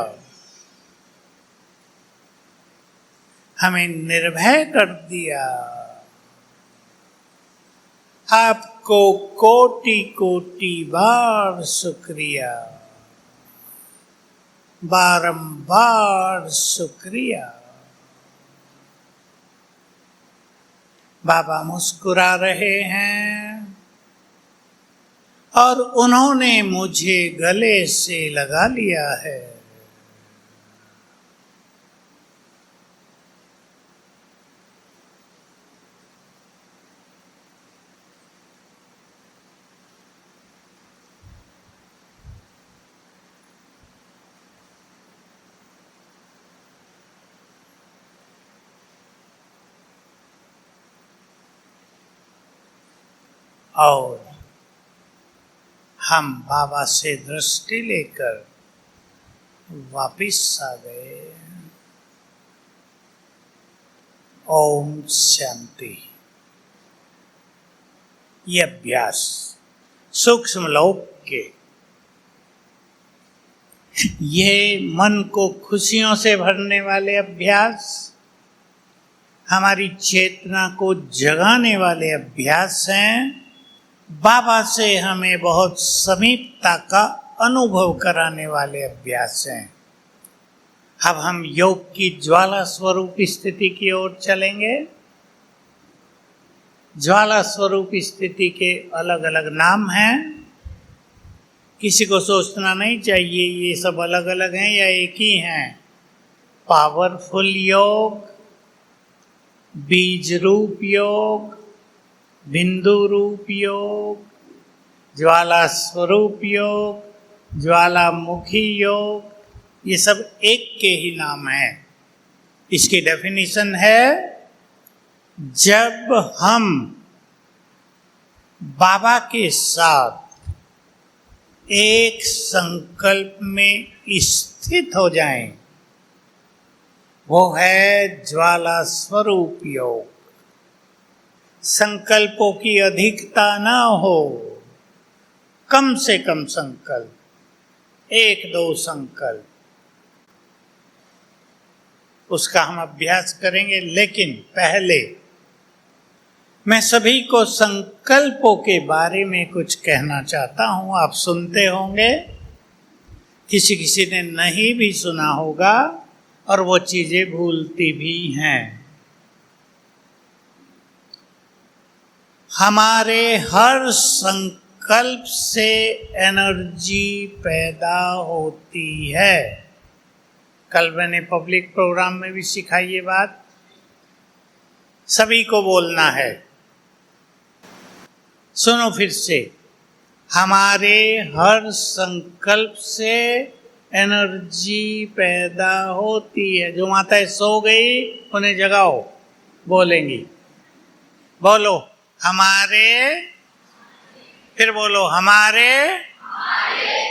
हमें निर्भय कर दिया। आपको कोटि कोटि बार शुक्रिया, बारंबार शुक्रिया। बाबा मुस्कुरा रहे हैं और उन्होंने मुझे गले से लगा लिया है। और हम बाबा से दृष्टि लेकर वापिस आ गए। ओम शांति। ये अभ्यास सूक्ष्म लोक के, ये मन को खुशियों से भरने वाले अभ्यास, हमारी चेतना को जगाने वाले अभ्यास हैं। बाबा से हमें बहुत समीपता का अनुभव कराने वाले अभ्यास हैं। अब हम योग की ज्वाला स्वरूप स्थिति की ओर चलेंगे। ज्वाला स्वरूप स्थिति के अलग अलग नाम हैं। किसी को सोचना नहीं चाहिए ये सब अलग अलग हैं या एक ही हैं। पावरफुल योग, बीज रूप योग, बिंदु रूप योग, ज्वाला स्वरूप योग, ज्वालामुखी योग, ये सब एक के ही नाम है। इसकी डेफिनेशन है, जब हम बाबा के साथ एक संकल्प में स्थित हो जाएं, वो है ज्वाला स्वरूप योग। संकल्पों की अधिकता ना हो, कम से कम संकल्प, 1-2 संकल्प, उसका हम अभ्यास करेंगे। लेकिन पहले मैं सभी को संकल्पों के बारे में कुछ कहना चाहता हूं। आप सुनते होंगे, किसी किसी ने नहीं भी सुना होगा और वो चीजें भूलती भी हैं। हमारे हर संकल्प से एनर्जी पैदा होती है। कल मैंने पब्लिक प्रोग्राम में भी सिखाई ये बात, सभी को बोलना है। सुनो फिर से, हमारे हर संकल्प से एनर्जी पैदा होती है। जो माताएं सो गई उन्हें जगाओ, बोलेंगी। बोलो हमारे, फिर बोलो हमारे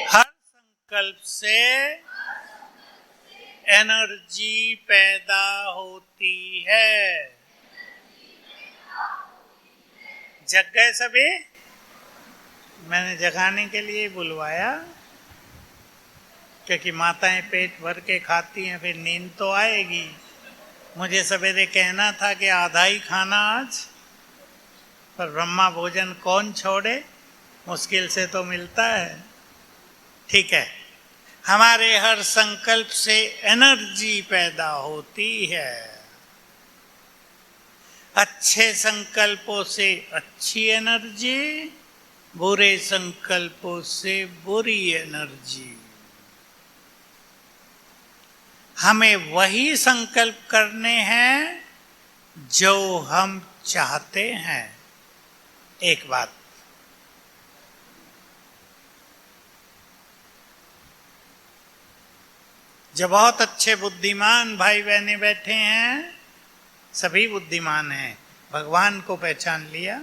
हर संकल्प से एनर्जी पैदा होती है। जग गए सभी? मैंने जगाने के लिए बुलवाया, क्योंकि माताएं पेट भर के खाती हैं, फिर नींद तो आएगी। मुझे सवेरे कहना था कि आधा ही खाना आज, पर ब्रह्मा भोजन कौन छोड़े, मुश्किल से तो मिलता है। ठीक है, हमारे हर संकल्प से एनर्जी पैदा होती है। अच्छे संकल्पों से अच्छी एनर्जी, बुरे संकल्पों से बुरी एनर्जी। हमें वही संकल्प करने हैं जो हम चाहते हैं। एक बात, जो बहुत अच्छे बुद्धिमान भाई बहनें बैठे हैं, सभी बुद्धिमान हैं, भगवान को पहचान लिया,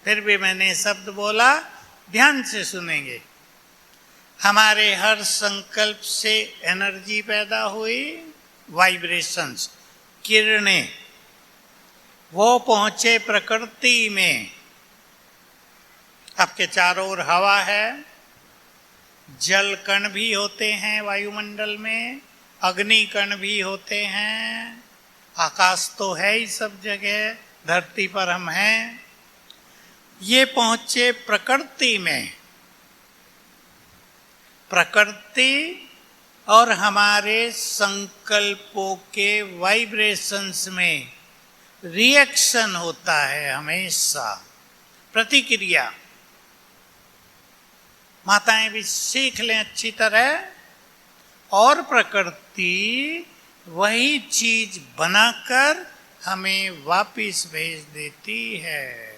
फिर भी मैंने शब्द बोला, ध्यान से सुनेंगे। हमारे हर संकल्प से एनर्जी पैदा हुई, वाइब्रेशंस, किरणें, वो पहुंचे प्रकृति में। आपके चारों ओर हवा है, जल कण भी होते हैं वायुमंडल में, अग्नि कण भी होते हैं, आकाश तो है ही सब जगह, धरती पर हम हैं। ये पहुंचे प्रकृति में। प्रकृति और हमारे संकल्पों के वाइब्रेशंस में रिएक्शन होता है, हमेशा प्रतिक्रिया। माताएं भी सीख लें अच्छी तरह, और प्रकृति वही चीज बनाकर हमें वापिस भेज देती है।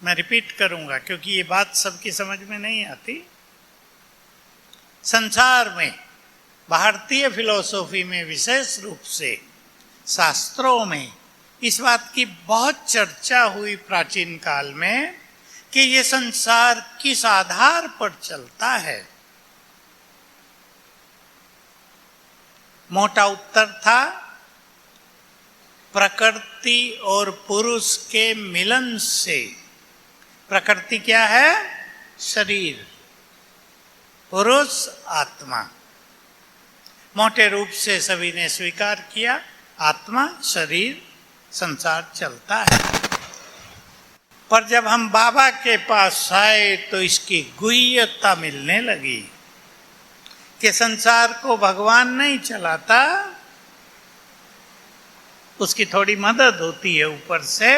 मैं रिपीट करूंगा क्योंकि ये बात सबकी समझ में नहीं आती। संसार में, भारतीय फिलॉसफी में विशेष रूप से, शास्त्रों में इस बात की बहुत चर्चा हुई प्राचीन काल में कि ये संसार किस आधार पर चलता है। मोटा उत्तर था, प्रकृति और पुरुष के मिलन से। प्रकृति क्या है? शरीर, पुरुष आत्मा। मोटे रूप से सभी ने स्वीकार किया, आत्मा, शरीर, संसार चलता है। पर जब हम बाबा के पास आए तो इसकी गुह्यता मिलने लगी कि संसार को भगवान नहीं चलाता, उसकी थोड़ी मदद होती है ऊपर से।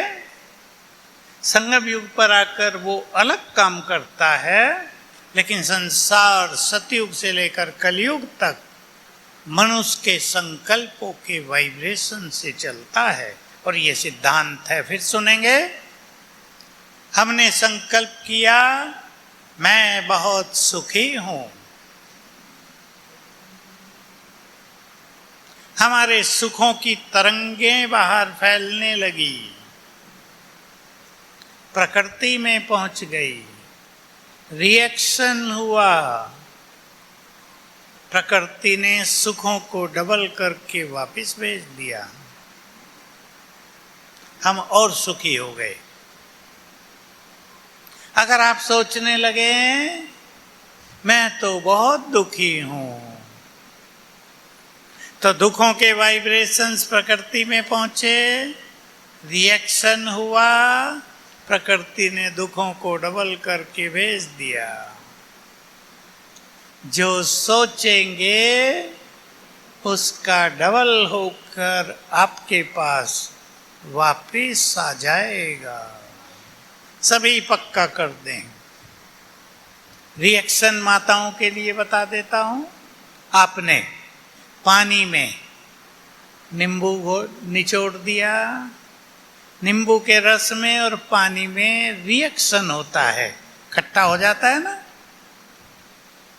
संगम युग पर आकर वो अलग काम करता है, लेकिन संसार सतयुग से लेकर कलयुग तक मनुष्य के संकल्पों के वाइब्रेशन से चलता है। और ये सिद्धांत है, फिर सुनेंगे। हमने संकल्प किया, मैं बहुत सुखी हूं। हमारे सुखों की तरंगें बाहर फैलने लगी, प्रकृति में पहुंच गई, रिएक्शन हुआ। प्रकृति ने सुखों को डबल करके वापस भेज दिया, हम और सुखी हो गए। अगर आप सोचने लगे मैं तो बहुत दुखी हूं, तो दुखों के वाइब्रेशंस प्रकृति में पहुंचे, रिएक्शन हुआ, प्रकृति ने दुखों को डबल करके भेज दिया। जो सोचेंगे उसका डबल होकर आपके पास वापिस आ जाएगा। सभी पक्का कर दें। रिएक्शन माताओं के लिए बता देता हूं। आपने पानी में नींबू निचोड़ दिया, नींबू के रस में और पानी में रिएक्शन होता है, खट्टा हो जाता है ना।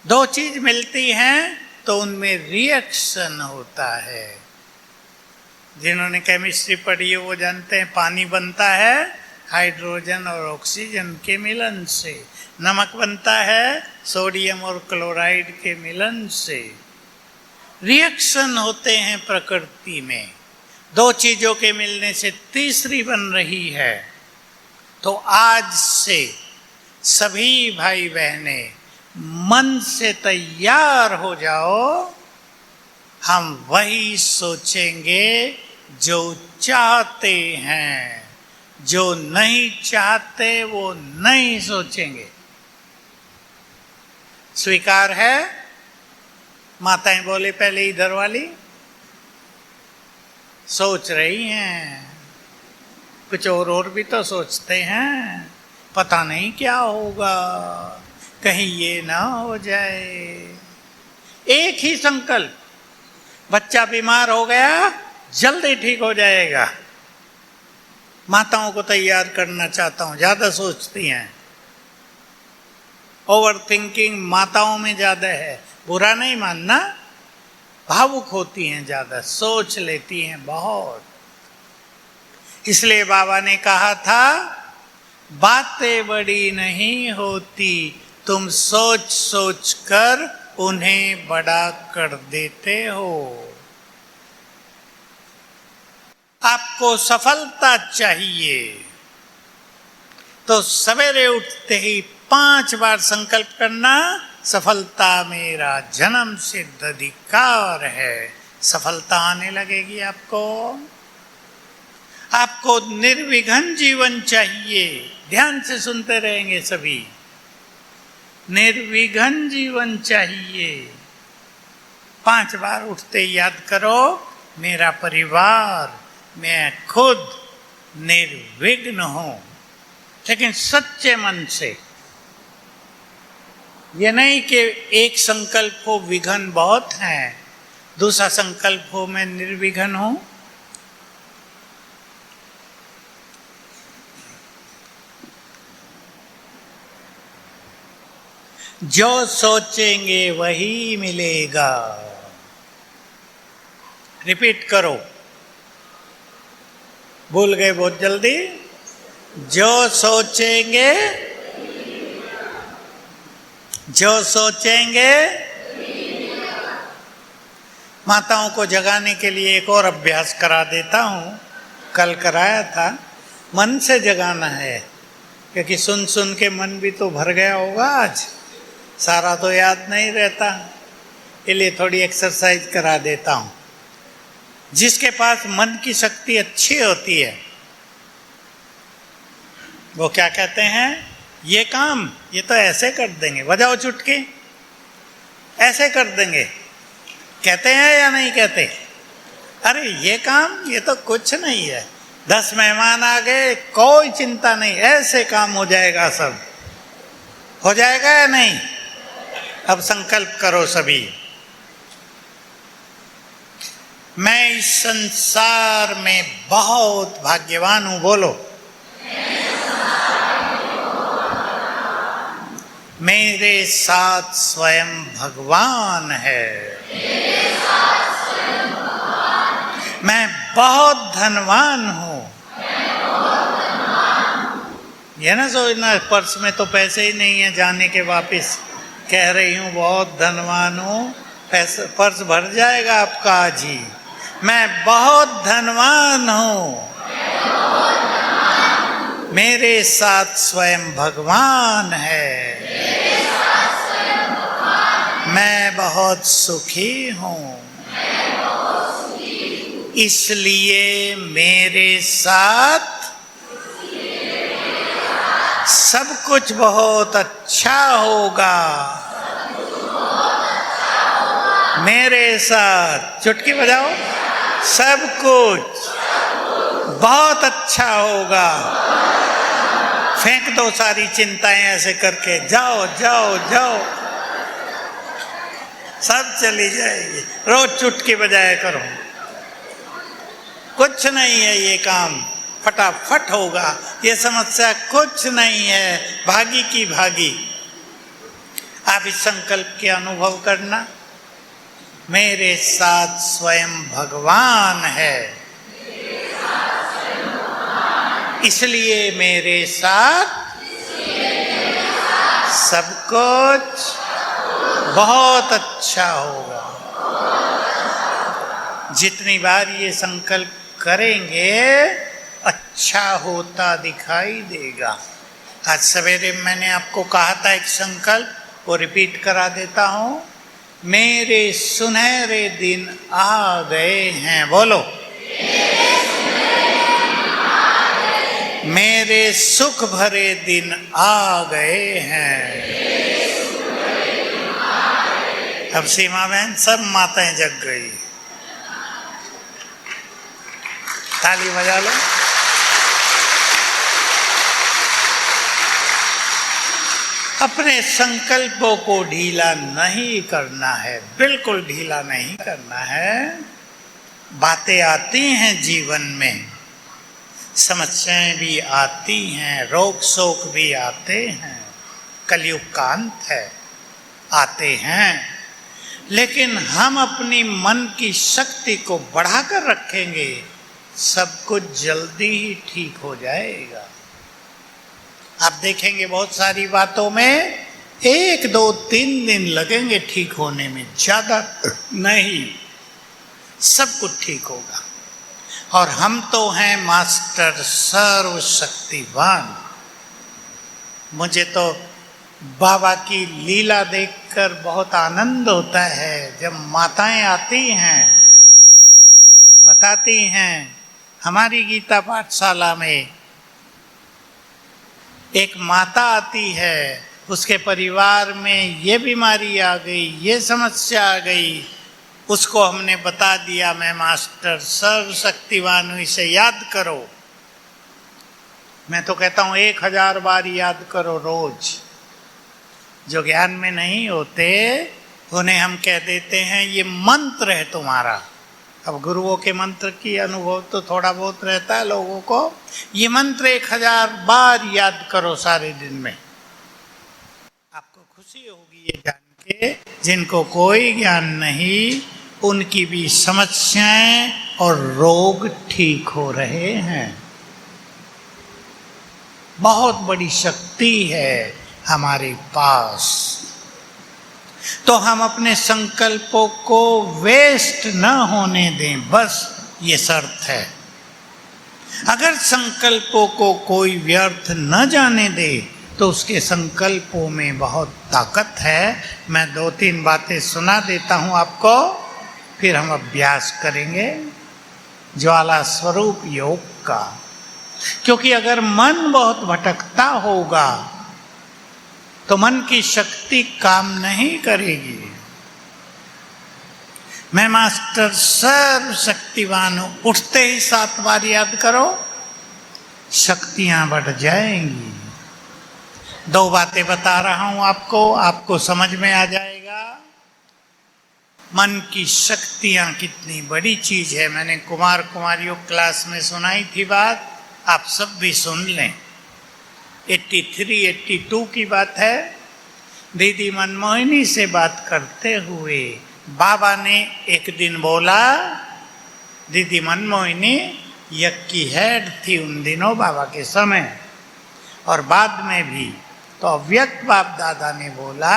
दो चीज मिलती हैं तो उनमें रिएक्शन होता है। जिन्होंने केमिस्ट्री पढ़ी है वो जानते हैं पानी बनता है हाइड्रोजन और ऑक्सीजन के मिलन से, नमक बनता है सोडियम और क्लोराइड के मिलन से। रिएक्शन होते हैं प्रकृति में, दो चीजों के मिलने से तीसरी बन रही है। तो आज से सभी भाई बहने मन से तैयार हो जाओ, हम वही सोचेंगे जो चाहते हैं, जो नहीं चाहते वो नहीं सोचेंगे। स्वीकार है? माताएं बोले पहले इधर वाली सोच रही हैं, कुछ और भी तो सोचते हैं, पता नहीं क्या होगा, कहीं ये ना हो जाए। एक ही संकल्प, बच्चा बीमार हो गया जल्दी ठीक हो जाएगा। माताओं को तैयार करना चाहता हूं, ज्यादा सोचती हैं। ओवर थिंकिंग माताओं में ज्यादा है, बुरा नहीं मानना, भावुक होती हैं, ज्यादा सोच लेती हैं बहुत। इसलिए बाबा ने कहा था बातें बड़ी नहीं होती, तुम सोच सोच कर उन्हें बड़ा कर देते हो। आपको सफलता चाहिए तो सवेरे उठते ही 5 बार संकल्प करना, सफलता मेरा जन्म सिद्ध अधिकार है। सफलता आने लगेगी आपको। आपको निर्विघ्न जीवन चाहिए। ध्यान से सुनते रहेंगे सभी। निर्विघ्न जीवन चाहिए। 5 बार उठते याद करो, मेरा परिवार, मैं खुद निर्विघ्न हूं, लेकिन सच्चे मन से। ये नहीं कि एक संकल्प हो विघ्न बहुत है, दूसरा संकल्प हो मैं निर्विघ्न हूं। जो सोचेंगे वही मिलेगा। रिपीट करो, भूल गए बहुत जल्दी। जो सोचेंगे, जो सोचेंगे। माताओं को जगाने के लिए एक और अभ्यास करा देता हूं, कल कराया था। मन से जगाना है, क्योंकि सुन सुन के मन भी तो भर गया होगा आज, सारा तो याद नहीं रहता। इसलिए थोड़ी एक्सरसाइज करा देता हूं। जिसके पास मन की शक्ति अच्छी होती है वो क्या कहते हैं, ये काम ये तो ऐसे कर देंगे, बजाओ चुटकी, ऐसे कर देंगे। कहते हैं या नहीं कहते? अरे ये काम ये तो कुछ नहीं है, 10 मेहमान आ गए, कोई चिंता नहीं, ऐसे काम हो जाएगा, सब हो जाएगा या नहीं? अब संकल्प करो सभी। मैं इस संसार में बहुत भाग्यवान हूं। बोलो, मेरे साथ स्वयं भगवान है। मैं बहुत धनवान हूं। ये ना सोचना पर्स में तो पैसे ही नहीं है जाने के वापिस। कह रही हूं बहुत धनवान हूं, पैसे पर्स भर जाएगा आपका आज ही। मैं बहुत धनवान हूं, मेरे साथ स्वयं भगवान है। मैं बहुत सुखी हूं। इसलिए मेरे साथ सब कुछ बहुत अच्छा होगा। मेरे साथ चुटकी बजाओ, सब कुछ बहुत अच्छा होगा। फेंक दो सारी चिंताएं ऐसे करके, जाओ जाओ जाओ, सब चली जाएगी। रोज चुटकी बजाया करो, कुछ नहीं है ये काम, फटाफट होगा। ये समस्या कुछ नहीं है, भागी की भागी। आप इस संकल्प के अनुभव करना, मेरे साथ स्वयं भगवान है, इसलिए मेरे साथ सब कुछ बहुत अच्छा होगा। जितनी बार ये संकल्प करेंगे अच्छा होता दिखाई देगा। आज सवेरे मैंने आपको कहा था एक संकल्प, वो रिपीट करा देता हूं। मेरे सुनहरे दिन आ गए हैं, बोलो। मेरे सुख भरे दिन आ गए हैं। अब सीमा बहन सब माताएं जग गई, ताली बजा लो। अपने संकल्पों को ढीला नहीं करना है, बिल्कुल ढीला नहीं करना है। बातें आती हैं जीवन में, समस्याएं भी आती हैं, रोग शोक भी आते हैं, कलयुग का अंत है, आते हैं। लेकिन हम अपनी मन की शक्ति को बढ़ाकर रखेंगे, सब कुछ जल्दी ही ठीक हो जाएगा। आप देखेंगे बहुत सारी बातों में 1, 2, 3 दिन लगेंगे ठीक होने में, ज्यादा नहीं, सब कुछ ठीक होगा। और हम तो हैं मास्टर सर्वशक्तिवान। मुझे तो बाबा की लीला देखकर बहुत आनंद होता है। जब माताएं आती हैं, बताती हैं, हमारी गीता पाठशाला में एक माता आती है, उसके परिवार में ये बीमारी आ गई, ये समस्या आ गई, उसको हमने बता दिया मैं मास्टर सर्वशक्तिवान हूं, इसे याद करो। मैं तो कहता हूं 1000 बार याद करो रोज। जो ज्ञान में नहीं होते उन्हें हम कह देते हैं ये मंत्र है तुम्हारा। अब गुरुओं के मंत्र की अनुभव तो थोड़ा बहुत रहता है लोगों को। ये मंत्र 1000 बार याद करो सारे दिन में। आपको खुशी होगी ये जान के, जिनको कोई ज्ञान नहीं उनकी भी समस्याएं और रोग ठीक हो रहे हैं। बहुत बड़ी शक्ति है हमारे पास। तो हम अपने संकल्पों को वेस्ट न होने दें, बस ये शर्त है। अगर संकल्पों को कोई व्यर्थ न जाने दे तो उसके संकल्पों में बहुत ताकत है। मैं 2-3 बातें सुना देता हूं आपको, फिर हम अभ्यास करेंगे ज्वाला स्वरूप योग का। क्योंकि अगर मन बहुत भटकता होगा तो मन की शक्ति काम नहीं करेगी। मैं मास्टर सर्वशक्तिवान हूं, उठते ही 7 बार याद करो, शक्तियां बढ़ जाएंगी। 2 बातें बता रहा हूं आपको समझ में आ जाएगा। मन की शक्तियां कितनी बड़ी चीज है। मैंने कुमार कुमारियों क्लास में सुनाई थी बात, आप सब भी सुन लें। 83-82 की बात है। दीदी मनमोहिनी से बात करते हुए बाबा ने एक दिन बोला, दीदी मनमोहिनी यज्ञ की हेड थी उन दिनों बाबा के समय, और बाद में भी। तो अव्यक्त बाप दादा ने बोला,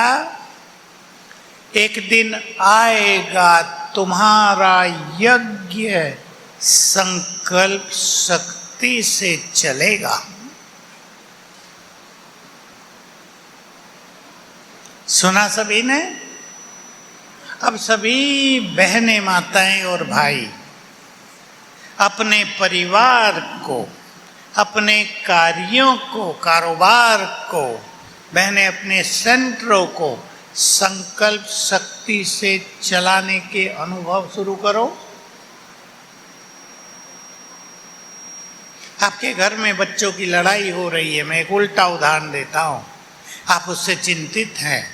एक दिन आएगा तुम्हारा यज्ञ संकल्प शक्ति से चलेगा। सुना सभी ने? अब सभी बहनें, माताएं और भाई अपने परिवार को, अपने कार्यों को, कारोबार को, बहनें अपने सेंटरों को संकल्प शक्ति से चलाने के अनुभव शुरू करो। आपके घर में बच्चों की लड़ाई हो रही है, मैं एक उल्टा उदाहरण देता हूं, आप उससे चिंतित हैं,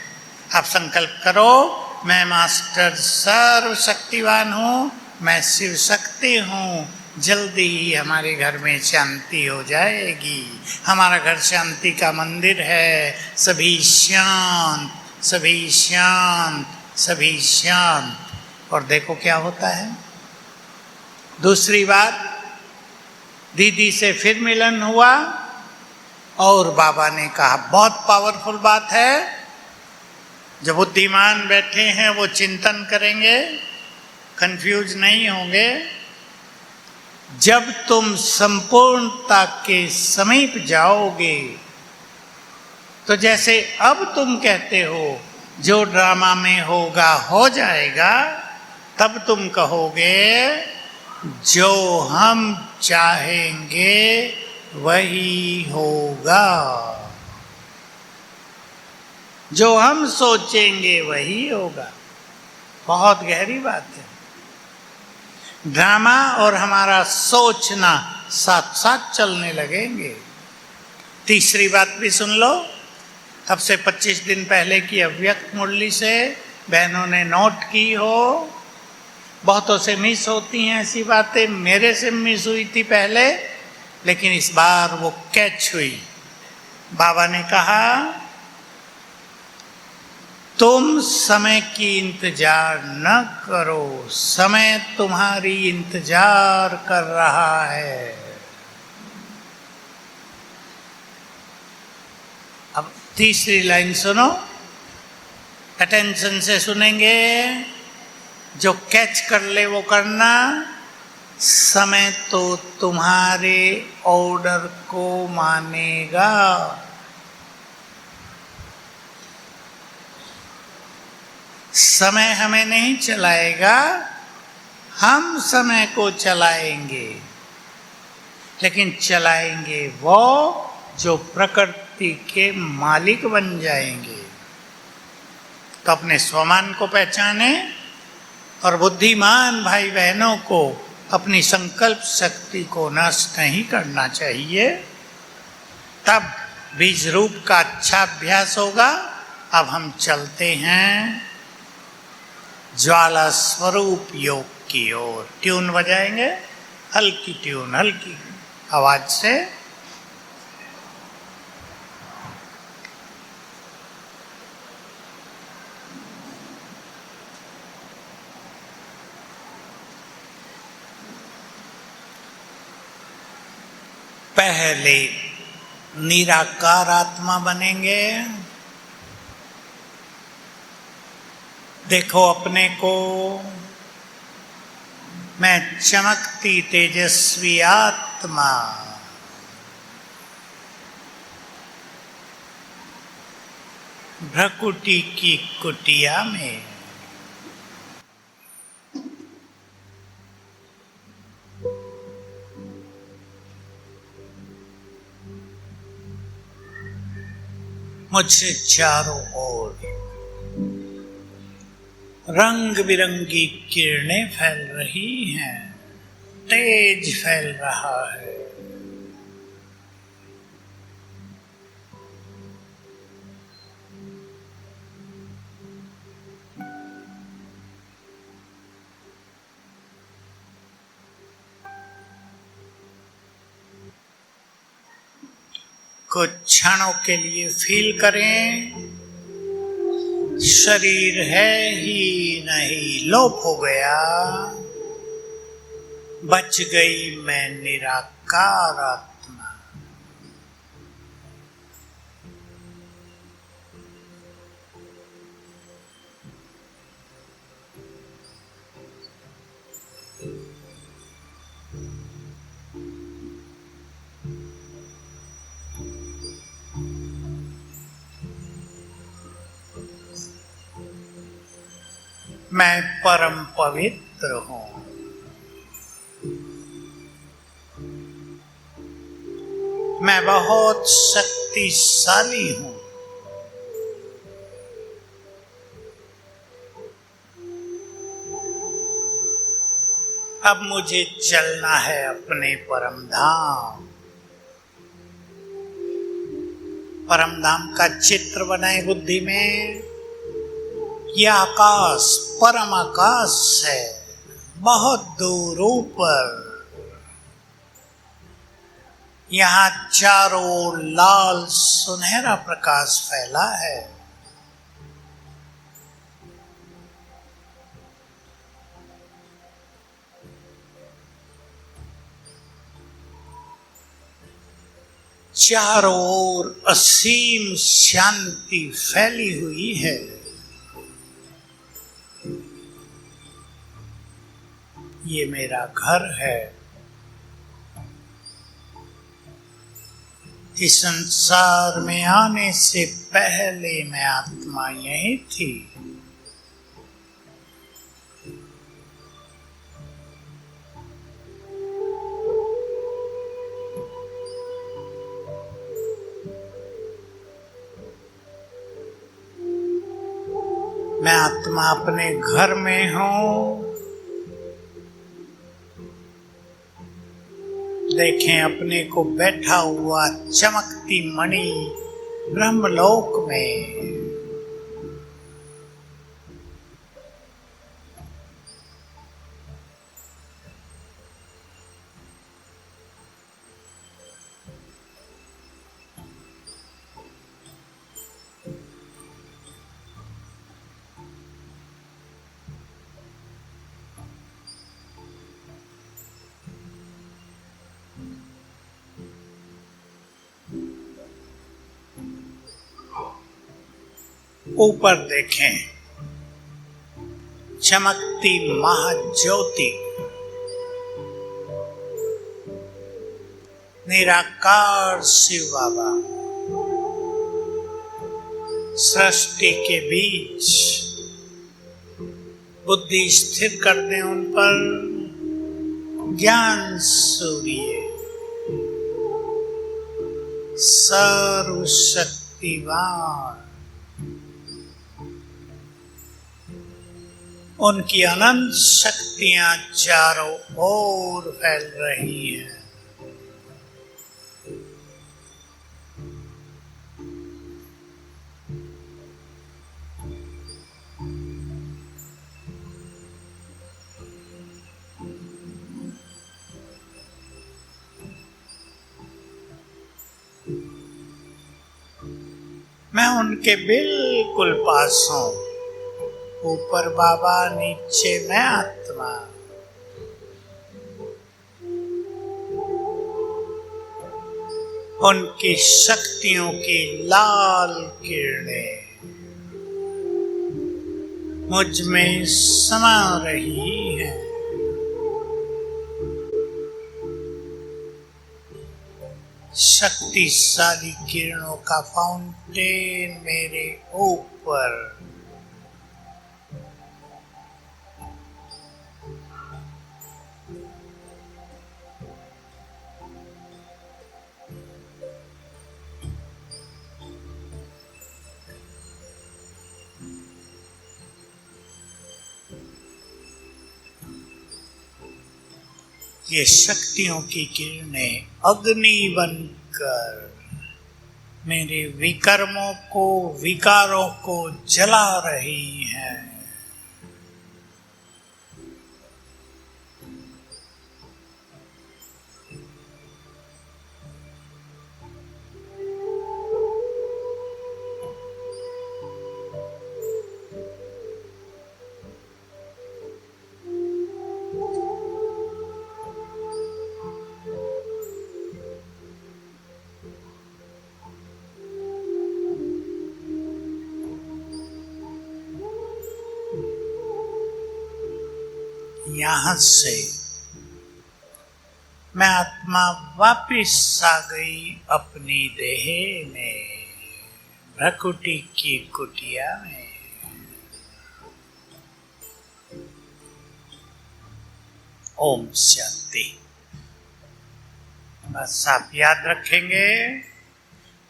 आप संकल्प करो, मैं मास्टर सर्वशक्तिवान हूं, मैं शिव शक्ति हूं, जल्दी ही हमारे घर में शांति हो जाएगी, हमारा घर शांति का मंदिर है, सभी शांत, सभी शांत, सभी शांत। और देखो क्या होता है। दूसरी बात, दीदी से फिर मिलन हुआ और बाबा ने कहा, बहुत पावरफुल बात है, जो बुद्धिमान बैठे हैं वो चिंतन करेंगे, कंफ्यूज नहीं होंगे। जब तुम संपूर्णता के समीप जाओगे तो जैसे अब तुम कहते हो जो ड्रामा में होगा हो जाएगा, तब तुम कहोगे जो हम चाहेंगे वही होगा, जो हम सोचेंगे वही होगा। बहुत गहरी बात है। ड्रामा और हमारा सोचना साथ साथ चलने लगेंगे। तीसरी बात भी सुन लो, अब से 25 दिन पहले की अव्यक्त मुरली से बहनों ने नोट की हो, बहुतों से मिस होती हैं ऐसी बातें, मेरे से मिस हुई थी पहले, लेकिन इस बार वो कैच हुई। बाबा ने कहा, तुम समय की इंतजार न करो, समय तुम्हारी इंतजार कर रहा है। अब तीसरी लाइन सुनो, अटेंशन से सुनेंगे, जो कैच कर ले वो करना। समय तो तुम्हारे ऑर्डर को मानेगा। समय हमें नहीं चलाएगा, हम समय को चलाएंगे, लेकिन चलाएंगे वो जो प्रकृति के मालिक बन जाएंगे। तो अपने स्वमान को पहचाने और बुद्धिमान भाई बहनों को अपनी संकल्प शक्ति को नष्ट नहीं करना चाहिए, तब बीज रूप का अच्छा अभ्यास होगा। अब हम चलते हैं ज्वाला स्वरूप योग की ओर। ट्यून बजाएंगे, हल्की ट्यून, हल्की आवाज से। पहले निराकार आत्मा बनेंगे। देखो अपने को, मैं चमकती तेजस्वी आत्मा, भ्रकुटी की कुटिया में। मुझसे चारों ओर रंग बिरंगी किरणें फैल रही हैं, तेज फैल रहा है। कुछ क्षणों के लिए फील करें, शरीर है ही नहीं, लोप हो गया, बच गई मैं निराकार आत्मा। मैं परम पवित्र हूं। मैं बहुत शक्तिशाली हूं। अब मुझे चलना है अपने परम धाम। परम धाम का चित्र बनाए बुद्धि में। यह आकाश परम आकाश है, बहुत दूर ऊपर। यहाँ चारों ओर लाल सुनहरा प्रकाश फैला है। चारों ओर असीम शांति फैली हुई है। ये मेरा घर है। इस संसार में आने से पहले मैं आत्मा यही थी। मैं आत्मा अपने घर में हूं। देखें अपने को बैठा हुआ चमकती मणि ब्रह्मलोक में। ऊपर देखें चमकती महाज्योति, निराकार शिव बाबा सृष्टि के बीच बुद्धि स्थिर कर दें उन पर। ज्ञान सूर्य सर्वशक्तिवान, उनकी अनंत शक्तियां चारों ओर फैल रही हैं। मैं उनके बिल्कुल पास हूं। ऊपर बाबा, नीचे मैं आत्मा। उनकी शक्तियों की लाल किरणें मुझ में समा रही हैं। शक्तिशाली किरणों का फाउंटेन मेरे ऊपर। ये शक्तियों की किरणें अग्नि बनकर मेरे विकर्मों को, विकारों को जला रही हैं। यहां से मैं आत्मा वापिस आ गई अपनी देह में, भ्रकुटी की कुटिया में। ओम शांति। बस आप याद रखेंगे,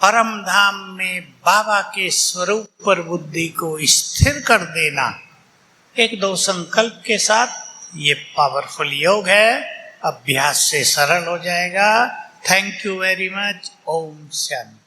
परम धाम में बाबा के स्वरूप पर बुद्धि को स्थिर कर देना, एक दो संकल्प के साथ ये पावरफुल योग है। अभ्यास से सरल हो जाएगा। Thank you very much. ओम शांति।